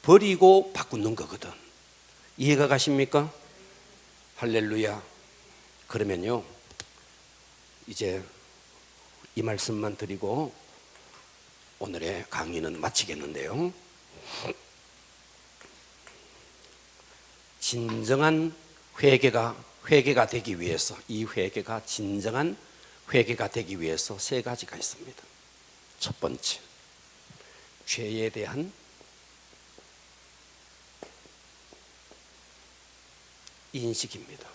버리고 바꾸는 거거든. 이해가 가십니까? 할렐루야. 그러면요, 이제 이 말씀만 드리고 오늘의 강의는 마치겠는데요, 진정한 회개가 되기 위해서, 이 회개가 진정한 회개가 되기 위해서 세 가지가 있습니다. 첫 번째, 죄에 대한 인식입니다.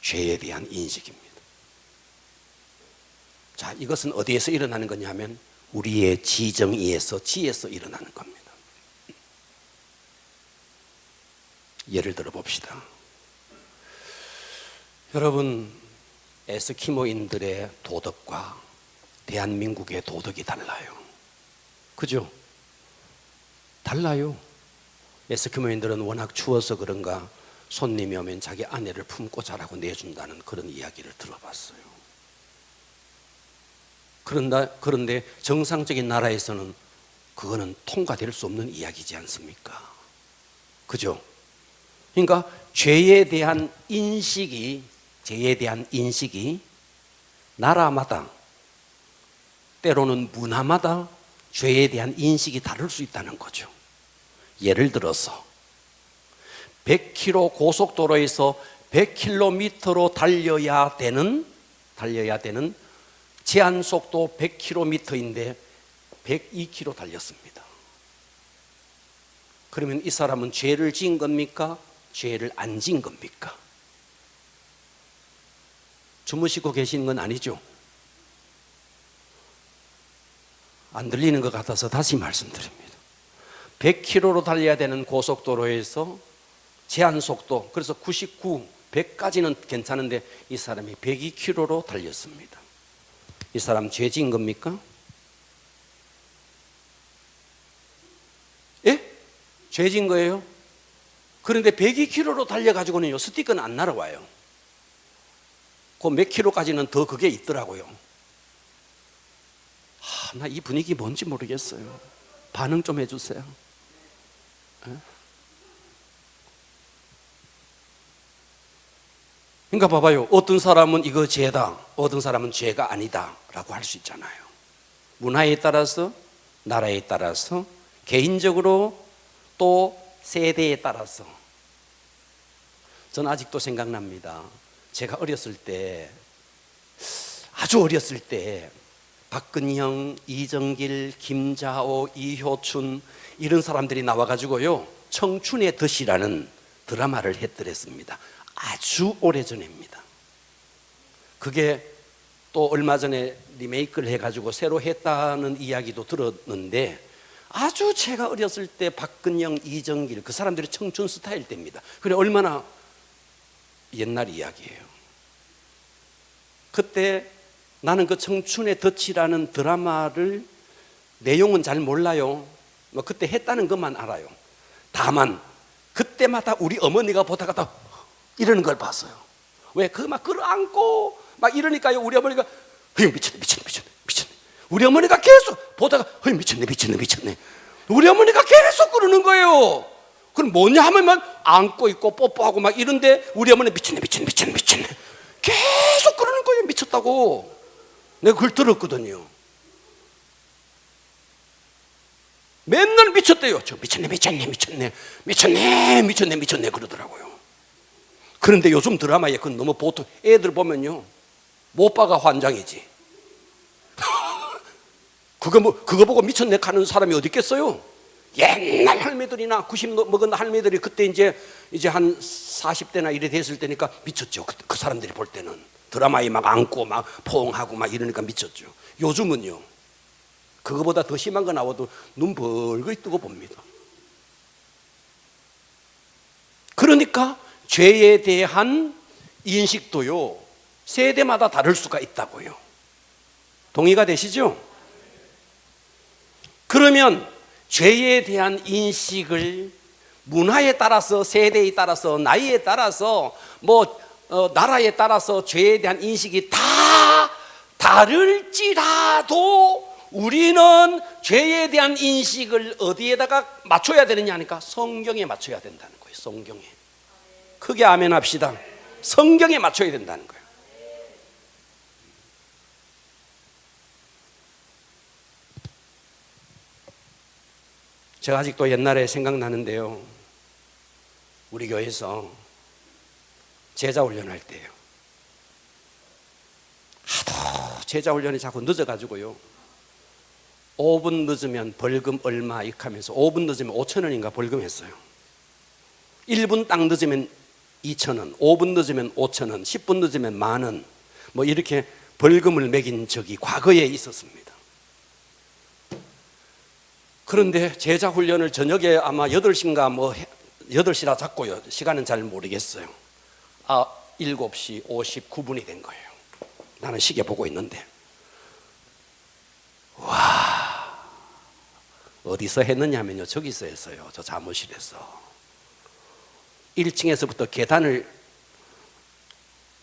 죄에 대한 인식입니다. 자, 이것은 어디에서 일어나는 거냐 하면 우리의 지정의에서, 지에서 일어나는 겁니다. 예를 들어 봅시다. 여러분, 에스키모인들의 도덕과 대한민국의 도덕이 달라요. 그죠? 달라요. 에스키모인들은 워낙 추워서 그런가 손님이 오면 자기 아내를 품고 자라고 내준다는 그런 이야기를 들어봤어요. 그런데 정상적인 나라에서는 그거는 통과될 수 없는 이야기지 않습니까? 그죠? 그러니까 죄에 대한 인식이 나라마다, 때로는 문화마다 죄에 대한 인식이 다를 수 있다는 거죠. 예를 들어서 100km 고속도로에서 100km로 달려야 되는 제한 속도 100km인데 102km 달렸습니다. 그러면 이 사람은 죄를 지은 겁니까? 죄를 안 지은 겁니까? 주무시고 계시는 건 아니죠? 안 들리는 것 같아서 다시 말씀드립니다. 100km로 달려야 되는 고속도로에서 제한 속도, 그래서 99, 100까지는 괜찮은데 이 사람이 102km로 달렸습니다. 이 사람 죄 지은 겁니까? 예? 죄 지은 거예요? 그런데 102km로 달려가지고는요, 스티커는 안 날아와요. 그 몇 킬로까지는 더 그게 있더라고요. 나 이 분위기 뭔지 모르겠어요. 반응 좀 해주세요. 그러니까 봐봐요. 어떤 사람은 이거 죄다, 어떤 사람은 죄가 아니다 라고 할 수 있잖아요. 문화에 따라서, 나라에 따라서, 개인적으로, 또 세대에 따라서. 저는 아직도 생각납니다. 제가 어렸을 때, 아주 어렸을 때 박근형, 이정길, 김자오, 이효춘 이런 사람들이 나와가지고요, 청춘의 덫이라는 드라마를 했더랬습니다. 아주 오래전입니다. 그게 또 얼마 전에 리메이크를 해가지고 새로 했다는 이야기도 들었는데, 아주 제가 어렸을 때 박근형, 이정길 그 사람들이 청춘 스타일 때입니다. 그래, 얼마나 옛날 이야기예요. 그때 나는 그 청춘의 덫이라는 드라마를 내용은 잘 몰라요. 뭐 그때 했다는 것만 알아요. 다만 그때마다 우리 어머니가 보다가 다 이러는 걸 봤어요. 왜? 그 막 끌어안고 막 이러니까요, 우리 어머니가 미쳤네. 우리 어머니가 계속 보다가 미쳤네. 우리 어머니가 계속 그러는 거예요. 그럼 뭐냐 하면 막 안고 있고 뽀뽀하고 막 이런데 우리 어머니 미쳤네. 계속 그러는 거예요. 미쳤다고. 내가 그걸 들었거든요. 맨날 미쳤대요. 저 미쳤네 그러더라고요. 그런데 요즘 드라마에 그건 너무 보통, 애들 보면요, 못 봐가 환장이지. 그거 보고 미쳤네 하는 사람이 어디 있겠어요? 옛날 할매들이나 90 먹은 할매들이 그때 이제 한 40대나 이래 됐을 때니까 미쳤죠. 그 사람들이 볼 때는 드라마에 막 안고 막 포옹하고 막 이러니까 미쳤죠. 요즘은요, 그거보다 더 심한 거 나와도 눈 벌거이 뜨고 봅니다. 그러니까 죄에 대한 인식도요, 세대마다 다를 수가 있다고요. 동의가 되시죠? 그러면 죄에 대한 인식을 문화에 따라서, 세대에 따라서, 나이에 따라서, 나라에 따라서 죄에 대한 인식이 다 다를지라도 우리는 죄에 대한 인식을 어디에다가 맞춰야 되느냐 하니까 성경에 맞춰야 된다는 거예요. 성경에. 크게 아멘 합시다. 성경에 맞춰야 된다는 거예요. 제가 아직도 옛날에 생각나는데요, 우리 교회에서 제자 훈련할 때예요. 하도 제자 훈련이 자꾸 늦어가지고요, 5분 늦으면 벌금 얼마 이렇게 하면서 5분 늦으면 5,000원인가 벌금했어요. 1분 딱 늦으면 2,000원, 5분 늦으면 5,000원, 10분 늦으면 10,000원, 이렇게 벌금을 매긴 적이 과거에 있었습니다. 그런데 제자 훈련을 저녁에 아마 8시인가 8시라 잡고요, 시간은 잘 모르겠어요. 7시 59분이 된 거예요. 나는 시계 보고 있는데, 와, 어디서 했느냐면요, 저기서 했어요. 저 사무실에서 1층에서부터 계단을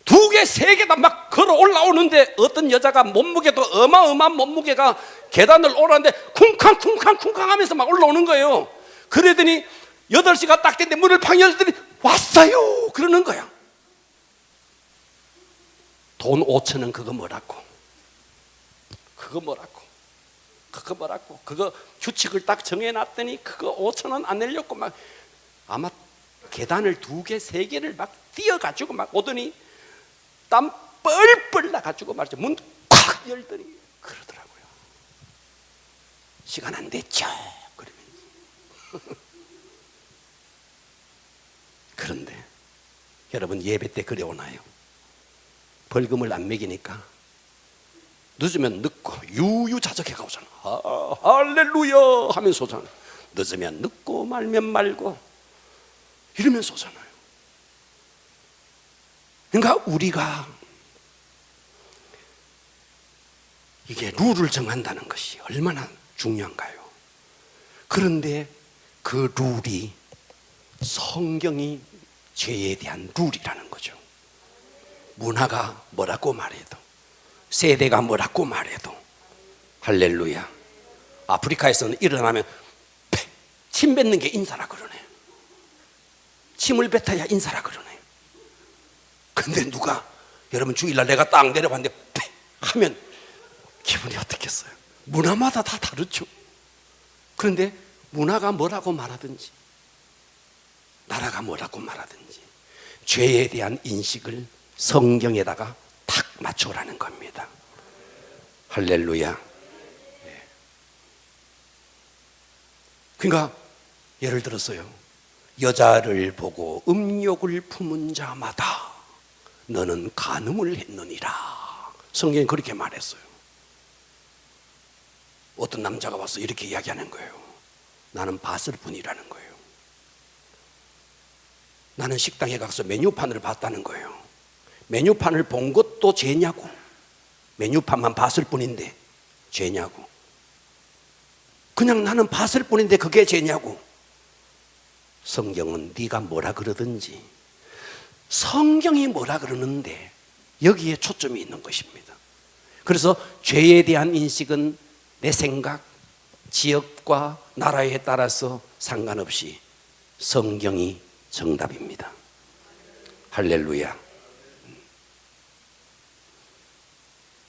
2개, 3개다 막 걸어 올라오는데, 어떤 여자가 몸무게도 어마어마한 몸무게가 계단을 오르는데 쿵쾅쿵쾅쿵쾅 하면서 막 올라오는 거예요. 그러더니 8시가 딱 됐는데 문을 팡 열더니 왔어요 그러는 거야. 돈 5,000원 그거 뭐라고, 그거 규칙을 딱 정해놨더니 그거 5,000원 안 내려고 막, 아마 계단을 2개, 3개를 막 뛰어가지고 막 오더니 땀 뻘뻘 나가지고 말이죠, 문 콱 열더니 그러더라고요. 시간 안 됐죠 그러면서. 그런데 여러분, 예배 때 그래 오나요? 벌금을 안 매기니까 늦으면 늦고 유유자적해가 오잖아. 할렐루야 하면서 오잖아. 늦으면 늦고 말면 말고 이러면서 오잖아요. 그러니까 우리가 이게 룰을 정한다는 것이 얼마나 중요한가요? 그런데 그 룰이 성경이 죄에 대한 룰이라는 거죠. 문화가 뭐라고 말해도, 세대가 뭐라고 말해도, 할렐루야. 아프리카에서는 일어나면 침 뱉는 게 인사라 그러네. 침을 뱉어야 인사라 그러네. 근데 누가, 여러분 주일날 내가 딱 내려봤는데 하면 기분이 어떻겠어요? 문화마다 다 다르죠. 그런데 문화가 뭐라고 말하든지, 나라가 뭐라고 말하든지, 죄에 대한 인식을 성경에다가 탁 맞춰라는 겁니다. 할렐루야. 네. 그러니까 예를 들어서요, 여자를 보고 음욕을 품은 자마다 너는 간음을 했느니라. 성경이 그렇게 말했어요. 어떤 남자가 와서 이렇게 이야기하는 거예요. 나는 봤을 뿐이라는 거예요. 나는 식당에 가서 메뉴판을 봤다는 거예요. 메뉴판을 본 것도 죄냐고. 메뉴판만 봤을 뿐인데 죄냐고. 그냥 나는 봤을 뿐인데 그게 죄냐고. 성경은 네가 뭐라 그러든지 성경이 뭐라 그러는데 여기에 초점이 있는 것입니다. 그래서 죄에 대한 인식은 내 생각, 지역과 나라에 따라서 상관없이 성경이 정답입니다. 할렐루야.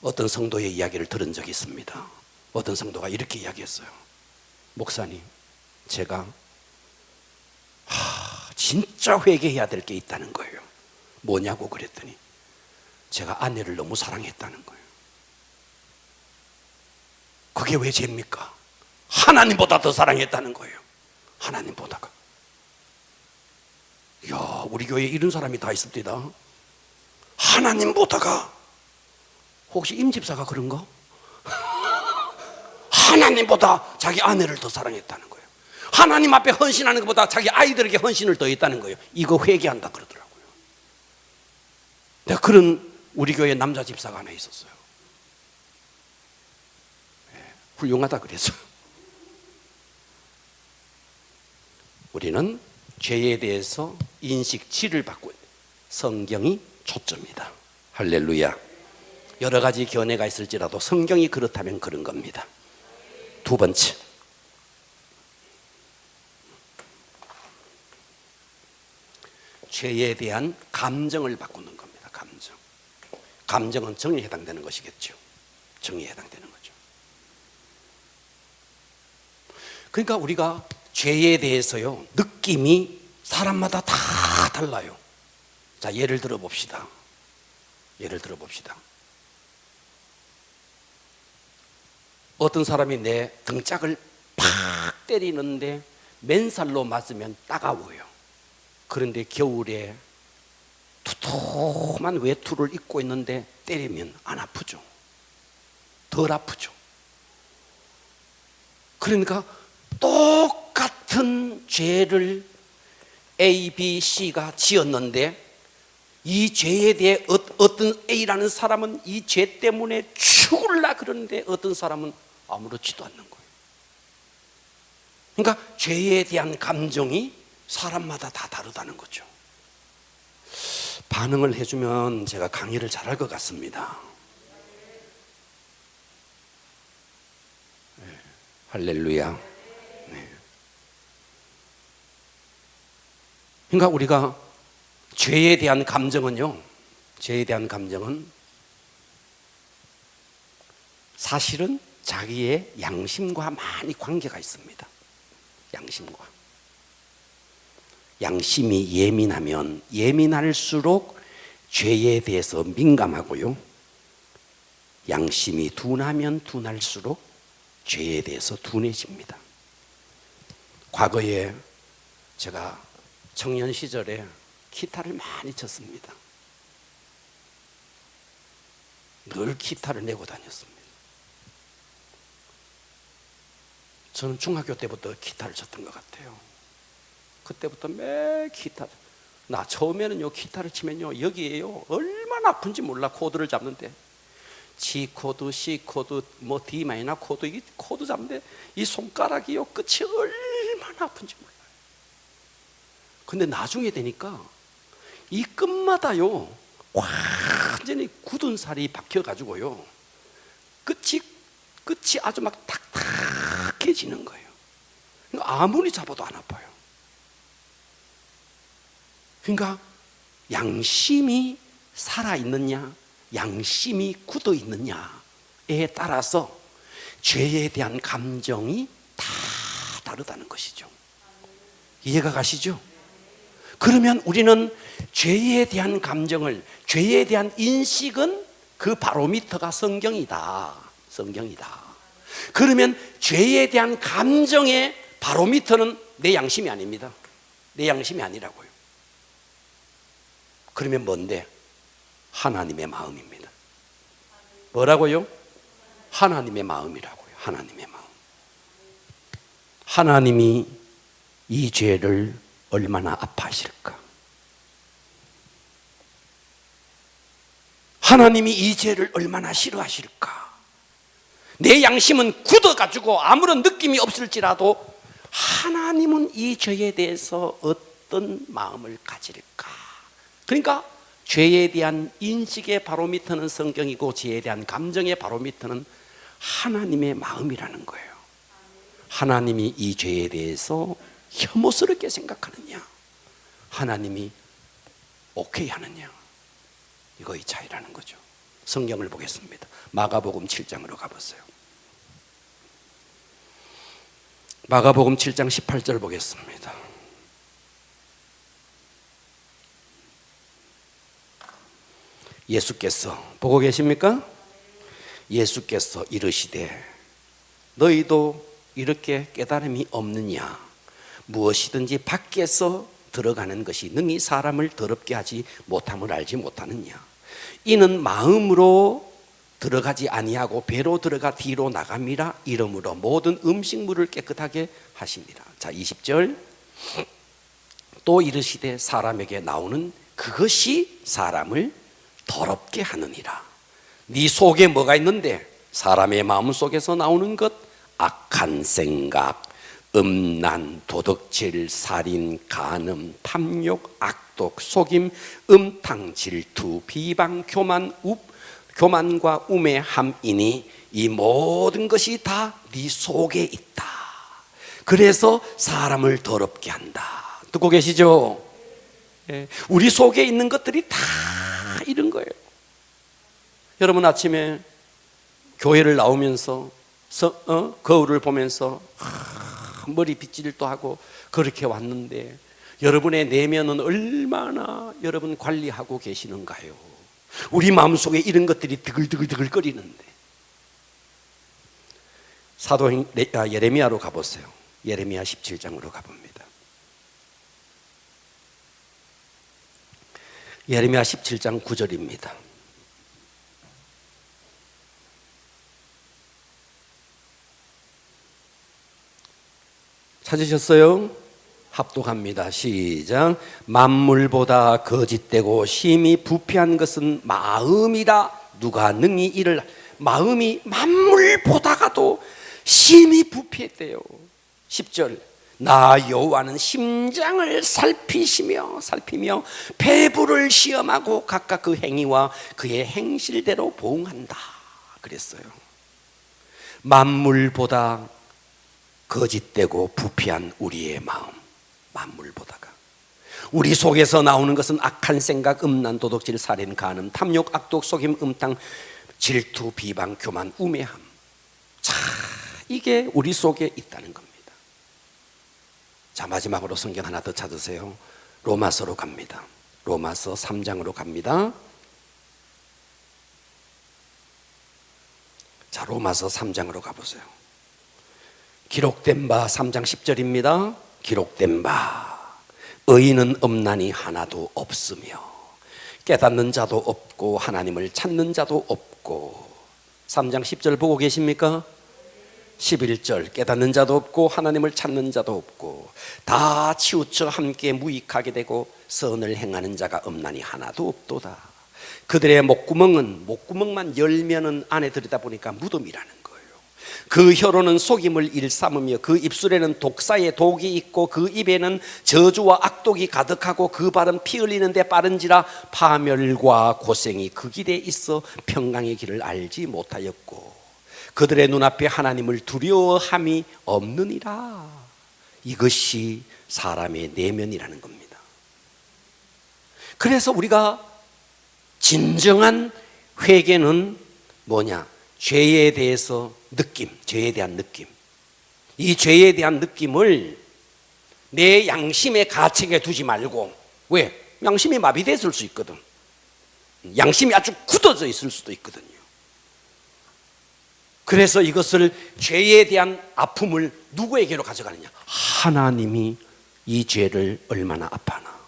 어떤 성도의 이야기를 들은 적이 있습니다. 어떤 성도가 이렇게 이야기했어요. 목사님, 제가 진짜 회개해야 될 게 있다는 거예요. 뭐냐고 그랬더니 제가 아내를 너무 사랑했다는 거예요. 그게 왜 죄입니까? 하나님보다 더 사랑했다는 거예요. 하나님보다가. 이야, 우리 교회에 이런 사람이 다 있습니다. 하나님보다가. 혹시 임집사가 그런가? 하나님보다 자기 아내를 더 사랑했다는 거예요. 하나님 앞에 헌신하는 것보다 자기 아이들에게 헌신을 더 했다는 거예요. 이거 회개한다 그러더라고요. 내가 그런 우리 교회 남자 집사가 하나 있었어요. 훌륭하다 그랬어요. 우리는 죄에 대해서 인식치를 받고 있는 성경이 초점이다. 할렐루야. 여러 가지 견해가 있을지라도 성경이 그렇다면 그런 겁니다. 두 번째, 죄에 대한 감정을 바꾸는 겁니다. 감정은 정에 해당되는 것이겠죠. 정에 해당되는 거죠. 그러니까 우리가 죄에 대해서요, 느낌이 사람마다 다 달라요. 자, 예를 들어 봅시다. 어떤 사람이 내 등짝을 팍 때리는데 맨살로 맞으면 따가워요. 그런데 겨울에 두툼한 외투를 입고 있는데 때리면 안 아프죠. 덜 아프죠. 그러니까 똑같은 죄를 A, B, C가 지었는데 이 죄에 대해 어떤 A라는 사람은 이 죄 때문에 죽을라 그러는데 어떤 사람은 아무렇지도 않는 거예요. 그러니까 죄에 대한 감정이 사람마다 다 다르다는 거죠. 반응을 해주면 제가 강의를 잘할 것 같습니다. 네. 할렐루야. 네. 그러니까 우리가 죄에 대한 감정은요, 사실은 자기의 양심과 많이 관계가 있습니다. 양심이 예민하면 예민할수록 죄에 대해서 민감하고요, 양심이 둔하면 둔할수록 죄에 대해서 둔해집니다. 과거에 제가 청년 시절에 기타를 많이 쳤습니다. 늘 기타를 내고 다녔습니다. 저는 중학교 때부터 기타를 쳤던 것 같아요. 그때부터 매일 기타. 나 처음에는요, 기타를 치면요, 여기에요, 얼마나 아픈지 몰라. 코드를 잡는데 G 코드, C 코드, 뭐 D 마이너 코드, 이 코드 잡는데 이 손가락이요, 끝이 얼마나 아픈지 몰라요. 근데 나중에 되니까 이 끝마다요, 완전히 굳은 살이 박혀가지고요, 끝이 아주 막 탁탁해지는 거예요. 아무리 잡아도 안 아파요. 그러니까 양심이 살아있느냐, 양심이 굳어있느냐에 따라서 죄에 대한 감정이 다 다르다는 것이죠. 이해가 가시죠? 그러면 우리는 죄에 대한 감정을, 죄에 대한 인식은 그 바로미터가 성경이다. 그러면 죄에 대한 감정의 바로미터는 내 양심이 아닙니다. 내 양심이 아니라고요. 그러면 뭔데? 하나님의 마음입니다. 뭐라고요? 하나님의 마음이라고요. 하나님의 마음. 하나님이 이 죄를 얼마나 아파하실까? 하나님이 이 죄를 얼마나 싫어하실까? 내 양심은 굳어가지고 아무런 느낌이 없을지라도 하나님은 이 죄에 대해서 어떤 마음을 가질까? 그러니까 죄에 대한 인식의 바로미터는 성경이고 죄에 대한 감정의 바로미터는 하나님의 마음이라는 거예요. 하나님이 이 죄에 대해서 혐오스럽게 생각하느냐, 하나님이 오케이 하느냐, 이거의 차이라는 거죠. 성경을 보겠습니다. 마가복음 7장으로 가보세요. 마가복음 7장 18절 보겠습니다. 예수께서, 보고 계십니까? 예수께서 이르시되 너희도 이렇게 깨달음이 없느냐? 무엇이든지 밖에서 들어가는 것이 능히 사람을 더럽게 하지 못함을 알지 못하느냐? 이는 마음으로 들어가지 아니하고 배로 들어가 뒤로 나감이라 이러므로 모든 음식물을 깨끗하게 하시니라. 자, 20절. 또 이르시되 사람에게 나오는 그것이 사람을 더럽게 하느니라. 네 속에 뭐가 있는데? 사람의 마음 속에서 나오는 것, 악한 생각, 음란, 도덕질, 살인, 간음, 탐욕, 악독, 속임, 음탕, 질투, 비방, 교만과 우매함이니 이 모든 것이 다 네 속에 있다. 그래서 사람을 더럽게 한다. 듣고 계시죠? 우리 속에 있는 것들이 다 이런 거예요. 여러분 아침에 교회를 나오면서 거울을 보면서 머리 빗질도 하고 그렇게 왔는데 여러분의 내면은 얼마나 여러분 관리하고 계시는가요? 우리 마음속에 이런 것들이 드글드글 거리는데. 사도 예레미야로 가보세요. 예레미야 17장으로 가봅니다. 예레미야 17장 9절입니다. 찾으셨어요? 합독합니다. 시작. 만물보다 거짓되고 심히 부패한 것은 마음이라 누가 능히 이를. 마음이 만물보다가도 심히 부패했대요. 10절. 나 여호와는 심장을 살피며 배부를 시험하고 각각 그 행위와 그의 행실대로 보응한다 그랬어요. 만물보다 거짓되고 부패한 우리의 마음, 만물보다가 우리 속에서 나오는 것은 악한 생각, 음란, 도덕질, 살인, 간음, 탐욕, 악독, 속임, 음탕, 질투, 비방, 교만, 우매함. 자, 이게 우리 속에 있다는 겁니다. 자, 마지막으로 성경 하나 더 찾으세요. 로마서로 갑니다. 로마서 3장으로 갑니다. 자, 로마서 3장으로 가보세요. 기록된 바 3장 10절입니다. 기록된 바 의인은 없나니 하나도 없으며 깨닫는 자도 없고 하나님을 찾는 자도 없고. 3장 10절 보고 계십니까? 11절 깨닫는 자도 없고 하나님을 찾는 자도 없고 다 치우쳐 함께 무익하게 되고 선을 행하는 자가 없나니 하나도 없도다. 그들의 목구멍만 열면은 안에 들여다보니까 무덤이라는 거예요. 그 혀로는 속임을 일삼으며 그 입술에는 독사의 독이 있고 그 입에는 저주와 악독이 가득하고 그 발은 피 흘리는 데 빠른지라 파멸과 고생이 그 길에 있어 평강의 길을 알지 못하였고 그들의 눈앞에 하나님을 두려워함이 없느니라. 이것이 사람의 내면이라는 겁니다. 그래서 우리가 진정한 회개는 뭐냐? 죄에 대해서 죄에 대한 느낌. 이 죄에 대한 느낌을 내 양심의 가책에 두지 말고. 왜? 양심이 마비됐을 수 있거든. 양심이 아주 굳어져 있을 수도 있거든요. 그래서 이것을 죄에 대한 아픔을 누구에게로 가져가느냐? 하나님이 이 죄를 얼마나 아파하나.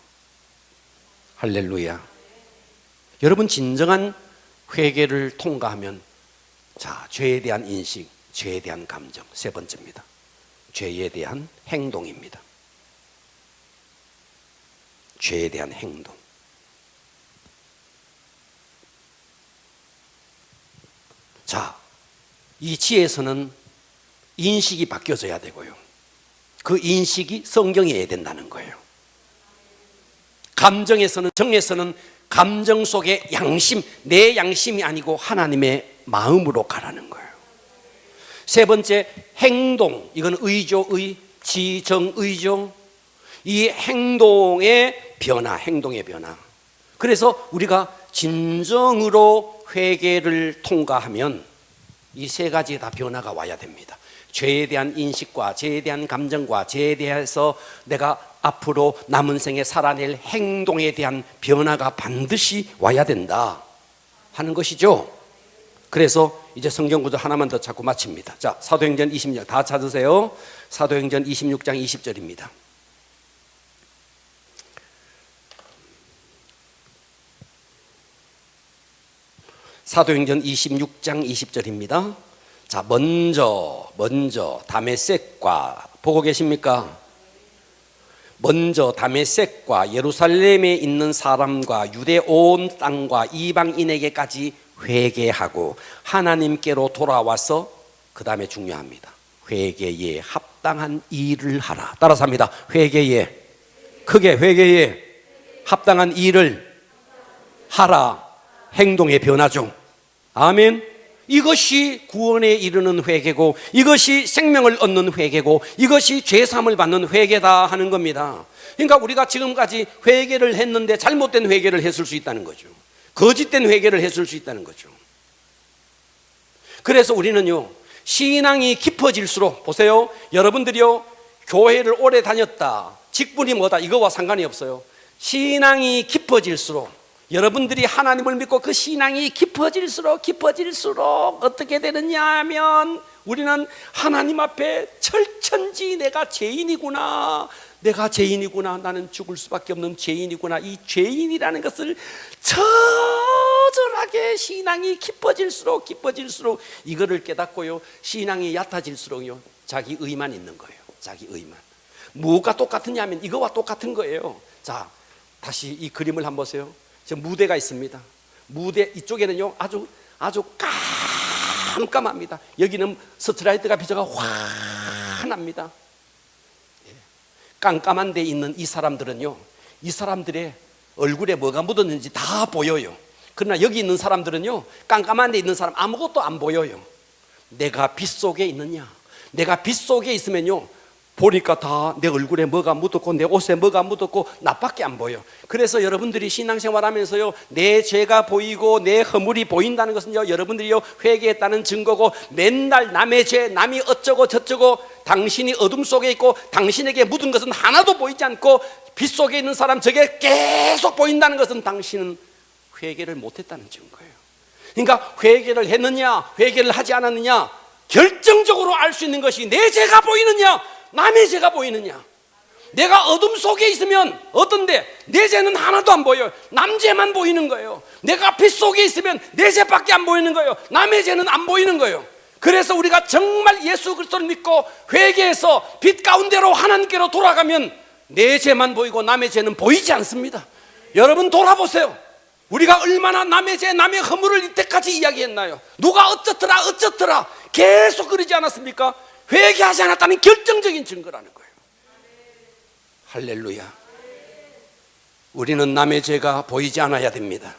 할렐루야. 여러분 진정한 회개를 통과하면 자, 죄에 대한 인식, 죄에 대한 감정, 세 번째입니다. 죄에 대한 행동입니다. 죄에 대한 행동. 자, 이 지혜에서는 인식이 바뀌어져야 되고요. 그 인식이 성경이어야 된다는 거예요. 정에서는 감정 속에 양심, 내 양심이 아니고 하나님의 마음으로 가라는 거예요. 세 번째, 행동. 이건 의죠, 지정의죠. 이 행동의 변화. 그래서 우리가 진정으로 회개를 통과하면 이 세 가지 다 변화가 와야 됩니다. 죄에 대한 인식과 죄에 대한 감정과 죄에 대해서 내가 앞으로 남은 생에 살아낼 행동에 대한 변화가 반드시 와야 된다 하는 것이죠. 그래서 이제 성경 구절 하나만 더 찾고 마칩니다. 자, 사도행전 26장 다 찾으세요. 사도행전 26장 20절입니다. 사도행전 26장 20절입니다. 자, 먼저 다메섹과, 보고 계십니까? 먼저 다메섹과 예루살렘에 있는 사람과 유대 온 땅과 이방인에게까지 회개하고 하나님께로 돌아와서, 그 다음에 중요합니다, 회개에 합당한 일을 하라. 따라서 합니다. 회개에, 크게 회개에 합당한 일을 하라. 행동의 변화죠. 아멘. 이것이 구원에 이르는 회개고, 이것이 생명을 얻는 회개고, 이것이 죄사함을 받는 회개다 하는 겁니다. 그러니까 우리가 지금까지 회개를 했는데 잘못된 회개를 했을 수 있다는 거죠. 거짓된 회개를 했을 수 있다는 거죠. 그래서 우리는요, 신앙이 깊어질수록, 보세요, 여러분들이요, 교회를 오래 다녔다, 직분이 뭐다, 이거와 상관이 없어요. 신앙이 깊어질수록, 여러분들이 하나님을 믿고 그 신앙이 깊어질수록 어떻게 되느냐 하면, 우리는 하나님 앞에 철천지 내가 죄인이구나, 나는 죽을 수밖에 없는 죄인이구나, 이 죄인이라는 것을 처절하게, 신앙이 깊어질수록 이거를 깨닫고요, 신앙이 얕아질수록요, 자기 의만 있는 거예요. 자기 의만. 뭐가 똑같으냐면 이거와 똑같은 거예요. 자, 다시 이 그림을 한번 보세요. 저 무대가 있습니다. 무대 이쪽에는요, 아주 깜깜합니다. 여기는 스트라이트가 비춰가 환합니다. 깜깜한 데 있는 이 사람들은요, 이 사람들의 얼굴에 뭐가 묻었는지 다 보여요. 그러나 여기 있는 사람들은요, 깜깜한 데 있는 사람 아무것도 안 보여요. 내가 빛 속에 있느냐, 내가 빛 속에 있으면요, 보니까 다 내 얼굴에 뭐가 묻었고 내 옷에 뭐가 묻었고 나밖에 안 보여. 그래서 여러분들이 신앙생활하면서요, 내 죄가 보이고 내 허물이 보인다는 것은요, 여러분들이요, 회개했다는 증거고, 맨날 남의 죄, 남이 어쩌고 저쩌고, 당신이 어둠 속에 있고 당신에게 묻은 것은 하나도 보이지 않고 빛 속에 있는 사람 저게 계속 보인다는 것은 당신은 회개를 못했다는 증거예요. 그러니까 회개를 했느냐 회개를 하지 않았느냐, 결정적으로 알 수 있는 것이 내 죄가 보이느냐 남의 죄가 보이느냐. 내가 어둠 속에 있으면 어떤데 내 죄는 하나도 안 보여요. 남 죄만 보이는 거예요. 내가 빛 속에 있으면 내 죄밖에 안 보이는 거예요. 남의 죄는 안 보이는 거예요. 그래서 우리가 정말 예수 그리스도를 믿고 회개해서 빛 가운데로 하나님께로 돌아가면 내 죄만 보이고 남의 죄는 보이지 않습니다. 여러분 돌아보세요. 우리가 얼마나 남의 죄, 남의 허물을 이때까지 이야기했나요? 누가 어쩌더라 계속 그러지 않았습니까? 회개하지 않았다는 결정적인 증거라는 거예요. 할렐루야. 우리는 남의 죄가 보이지 않아야 됩니다.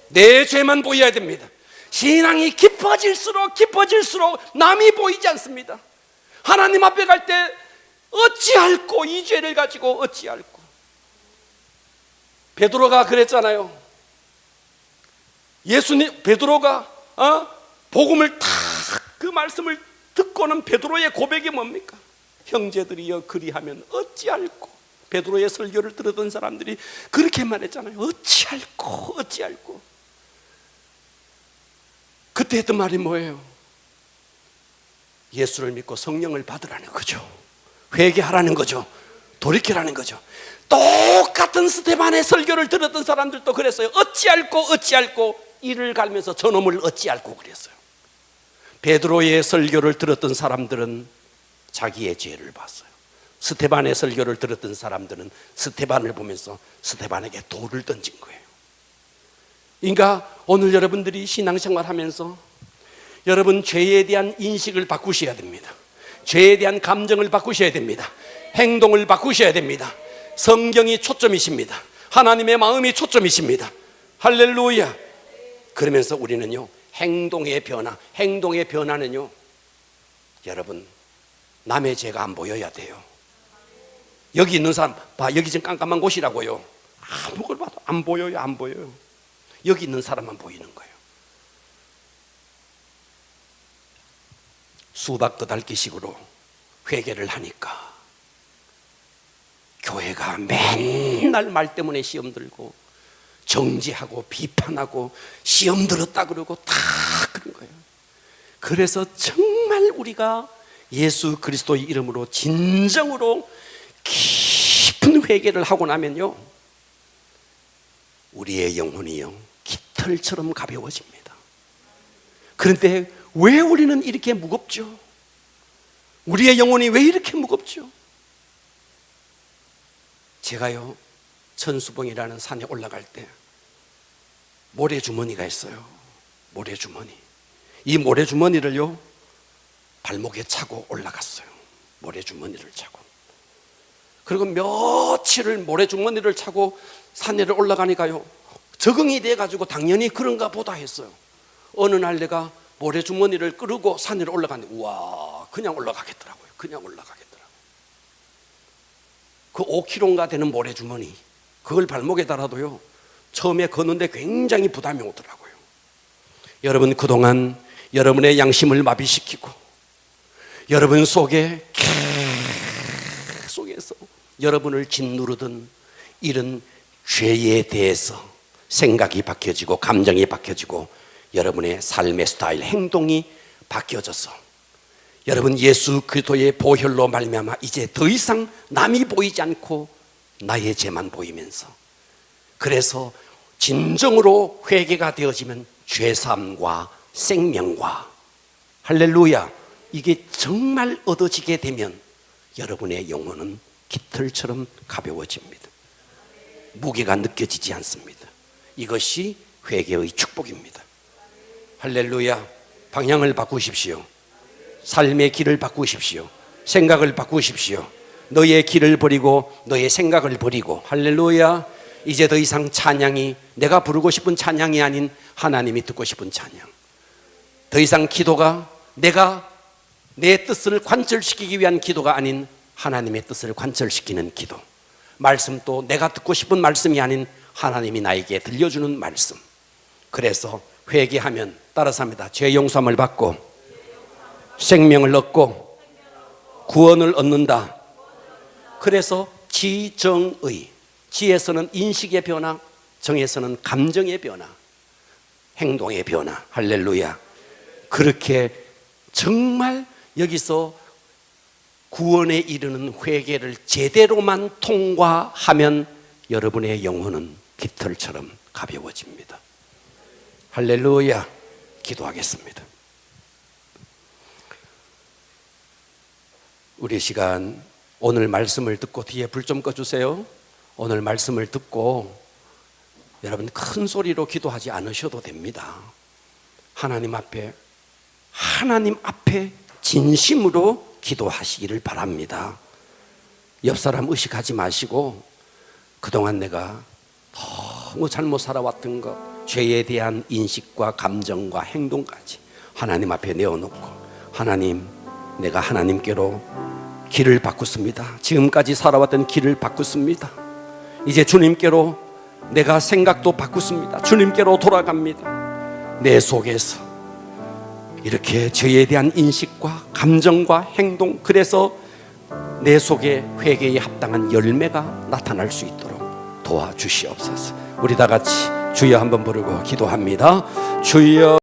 내 죄만 보여야 됩니다. 신앙이 깊어질수록 남이 보이지 않습니다. 하나님 앞에 갈 때 어찌할꼬 이 죄를 가지고 어찌할꼬. 베드로가 그랬잖아요. 베드로가 복음을 탁 그 말씀을 듣고는 베드로의 고백이 뭡니까? 형제들이여 그리하면 어찌할꼬. 베드로의 설교를 들었던 사람들이 그렇게 말했잖아요. 어찌할꼬. 그때 했던 말이 뭐예요? 예수를 믿고 성령을 받으라는 거죠. 회개하라는 거죠. 돌이키라는 거죠. 똑같은 스데반의 설교를 들었던 사람들도 그랬어요. 어찌할꼬 이를 갈면서 저놈을 어찌할꼬 그랬어요. 베드로의 설교를 들었던 사람들은 자기의 죄를 봤어요. 스데반의 설교를 들었던 사람들은 스데반을 보면서 스데반에게 돌을 던진 거예요. 그러니까 오늘 여러분들이 신앙생활 하면서 여러분 죄에 대한 인식을 바꾸셔야 됩니다. 죄에 대한 감정을 바꾸셔야 됩니다. 행동을 바꾸셔야 됩니다. 성경이 초점이십니다. 하나님의 마음이 초점이십니다. 할렐루야. 그러면서 우리는요, 행동의 변화는요, 여러분 남의 죄가 안 보여야 돼요. 여기 있는 사람 봐, 여기 지금 깜깜한 곳이라고요. 아무걸 봐도 안 보여요. 여기 있는 사람만 보이는 거예요. 수박 끄달기식으로 회개를 하니까 교회가 맨날 말 때문에 시험 들고 정죄하고 비판하고 시험 들었다 그러고 다 그런 거예요. 그래서 정말 우리가 예수 그리스도의 이름으로 진정으로 깊은 회개를 하고 나면요, 우리의 영혼이요 깃털처럼 가벼워집니다. 그런데 왜 우리는 이렇게 무겁죠? 우리의 영혼이 왜 이렇게 무겁죠? 제가요, 천수봉이라는 산에 올라갈 때 모래주머니가 있어요. 모래주머니. 이 모래주머니를요, 발목에 차고 올라갔어요. 모래주머니를 차고. 그리고 며칠을 모래주머니를 차고 산에를 올라가니까요, 적응이 돼가지고 당연히 그런가 보다 했어요. 어느 날 내가 모래주머니를 끌고 산에를 올라갔는데, 우와, 그냥 올라가겠더라고요. 그냥 올라가겠더라고요. 그 5kg인가 되는 모래주머니, 그걸 발목에 달아도요, 처음에 걷는데 굉장히 부담이 오더라고요. 여러분, 그동안 여러분의 양심을 마비시키고 여러분 속에서 여러분을 짓누르던 이런 죄에 대해서 생각이 바뀌어지고 감정이 바뀌어지고 여러분의 삶의 스타일, 행동이 바뀌어져서 여러분 예수 그리스도의 보혈로 말미암아 이제 더 이상 남이 보이지 않고 나의 죄만 보이면서, 그래서 진정으로 회개가 되어지면 죄사함과 생명과, 할렐루야, 이게 정말 얻어지게 되면 여러분의 영혼은 깃털처럼 가벼워집니다. 무게가 느껴지지 않습니다. 이것이 회개의 축복입니다. 할렐루야. 방향을 바꾸십시오. 삶의 길을 바꾸십시오. 생각을 바꾸십시오. 너의 길을 버리고 너의 생각을 버리고, 할렐루야, 이제 더 이상 찬양이 내가 부르고 싶은 찬양이 아닌 하나님이 듣고 싶은 찬양, 더 이상 기도가 내가 내 뜻을 관철시키기 위한 기도가 아닌 하나님의 뜻을 관철시키는 기도, 말씀도 내가 듣고 싶은 말씀이 아닌 하나님이 나에게 들려주는 말씀. 그래서 회개하면 따라서 합니다. 죄 용서함을 받고 생명을 얻고 구원을 얻는다. 그래서 지정의, 지에서는 인식의 변화, 정에서는 감정의 변화, 행동의 변화. 할렐루야. 그렇게 정말 여기서 구원에 이르는 회개를 제대로만 통과하면 여러분의 영혼은 깃털처럼 가벼워집니다. 할렐루야. 기도하겠습니다. 우리 시간, 오늘 말씀을 듣고, 뒤에 불 좀 꺼주세요. 오늘 말씀을 듣고 여러분 큰 소리로 기도하지 않으셔도 됩니다. 하나님 앞에 진심으로 기도하시기를 바랍니다. 옆 사람 의식하지 마시고, 그동안 내가 너무 잘못 살아왔던 것, 죄에 대한 인식과 감정과 행동까지 하나님 앞에 내어놓고, 하나님, 내가 하나님께로 길을 바꾸습니다. 지금까지 살아왔던 길을 바꾸습니다. 이제 주님께로 내가 생각도 바꾸습니다. 주님께로 돌아갑니다. 내 속에서 이렇게 죄에 대한 인식과 감정과 행동, 그래서 내 속에 회개에 합당한 열매가 나타날 수 있도록 도와주시옵소서. 우리 다 같이 주여 한번 부르고 기도합니다. 주여.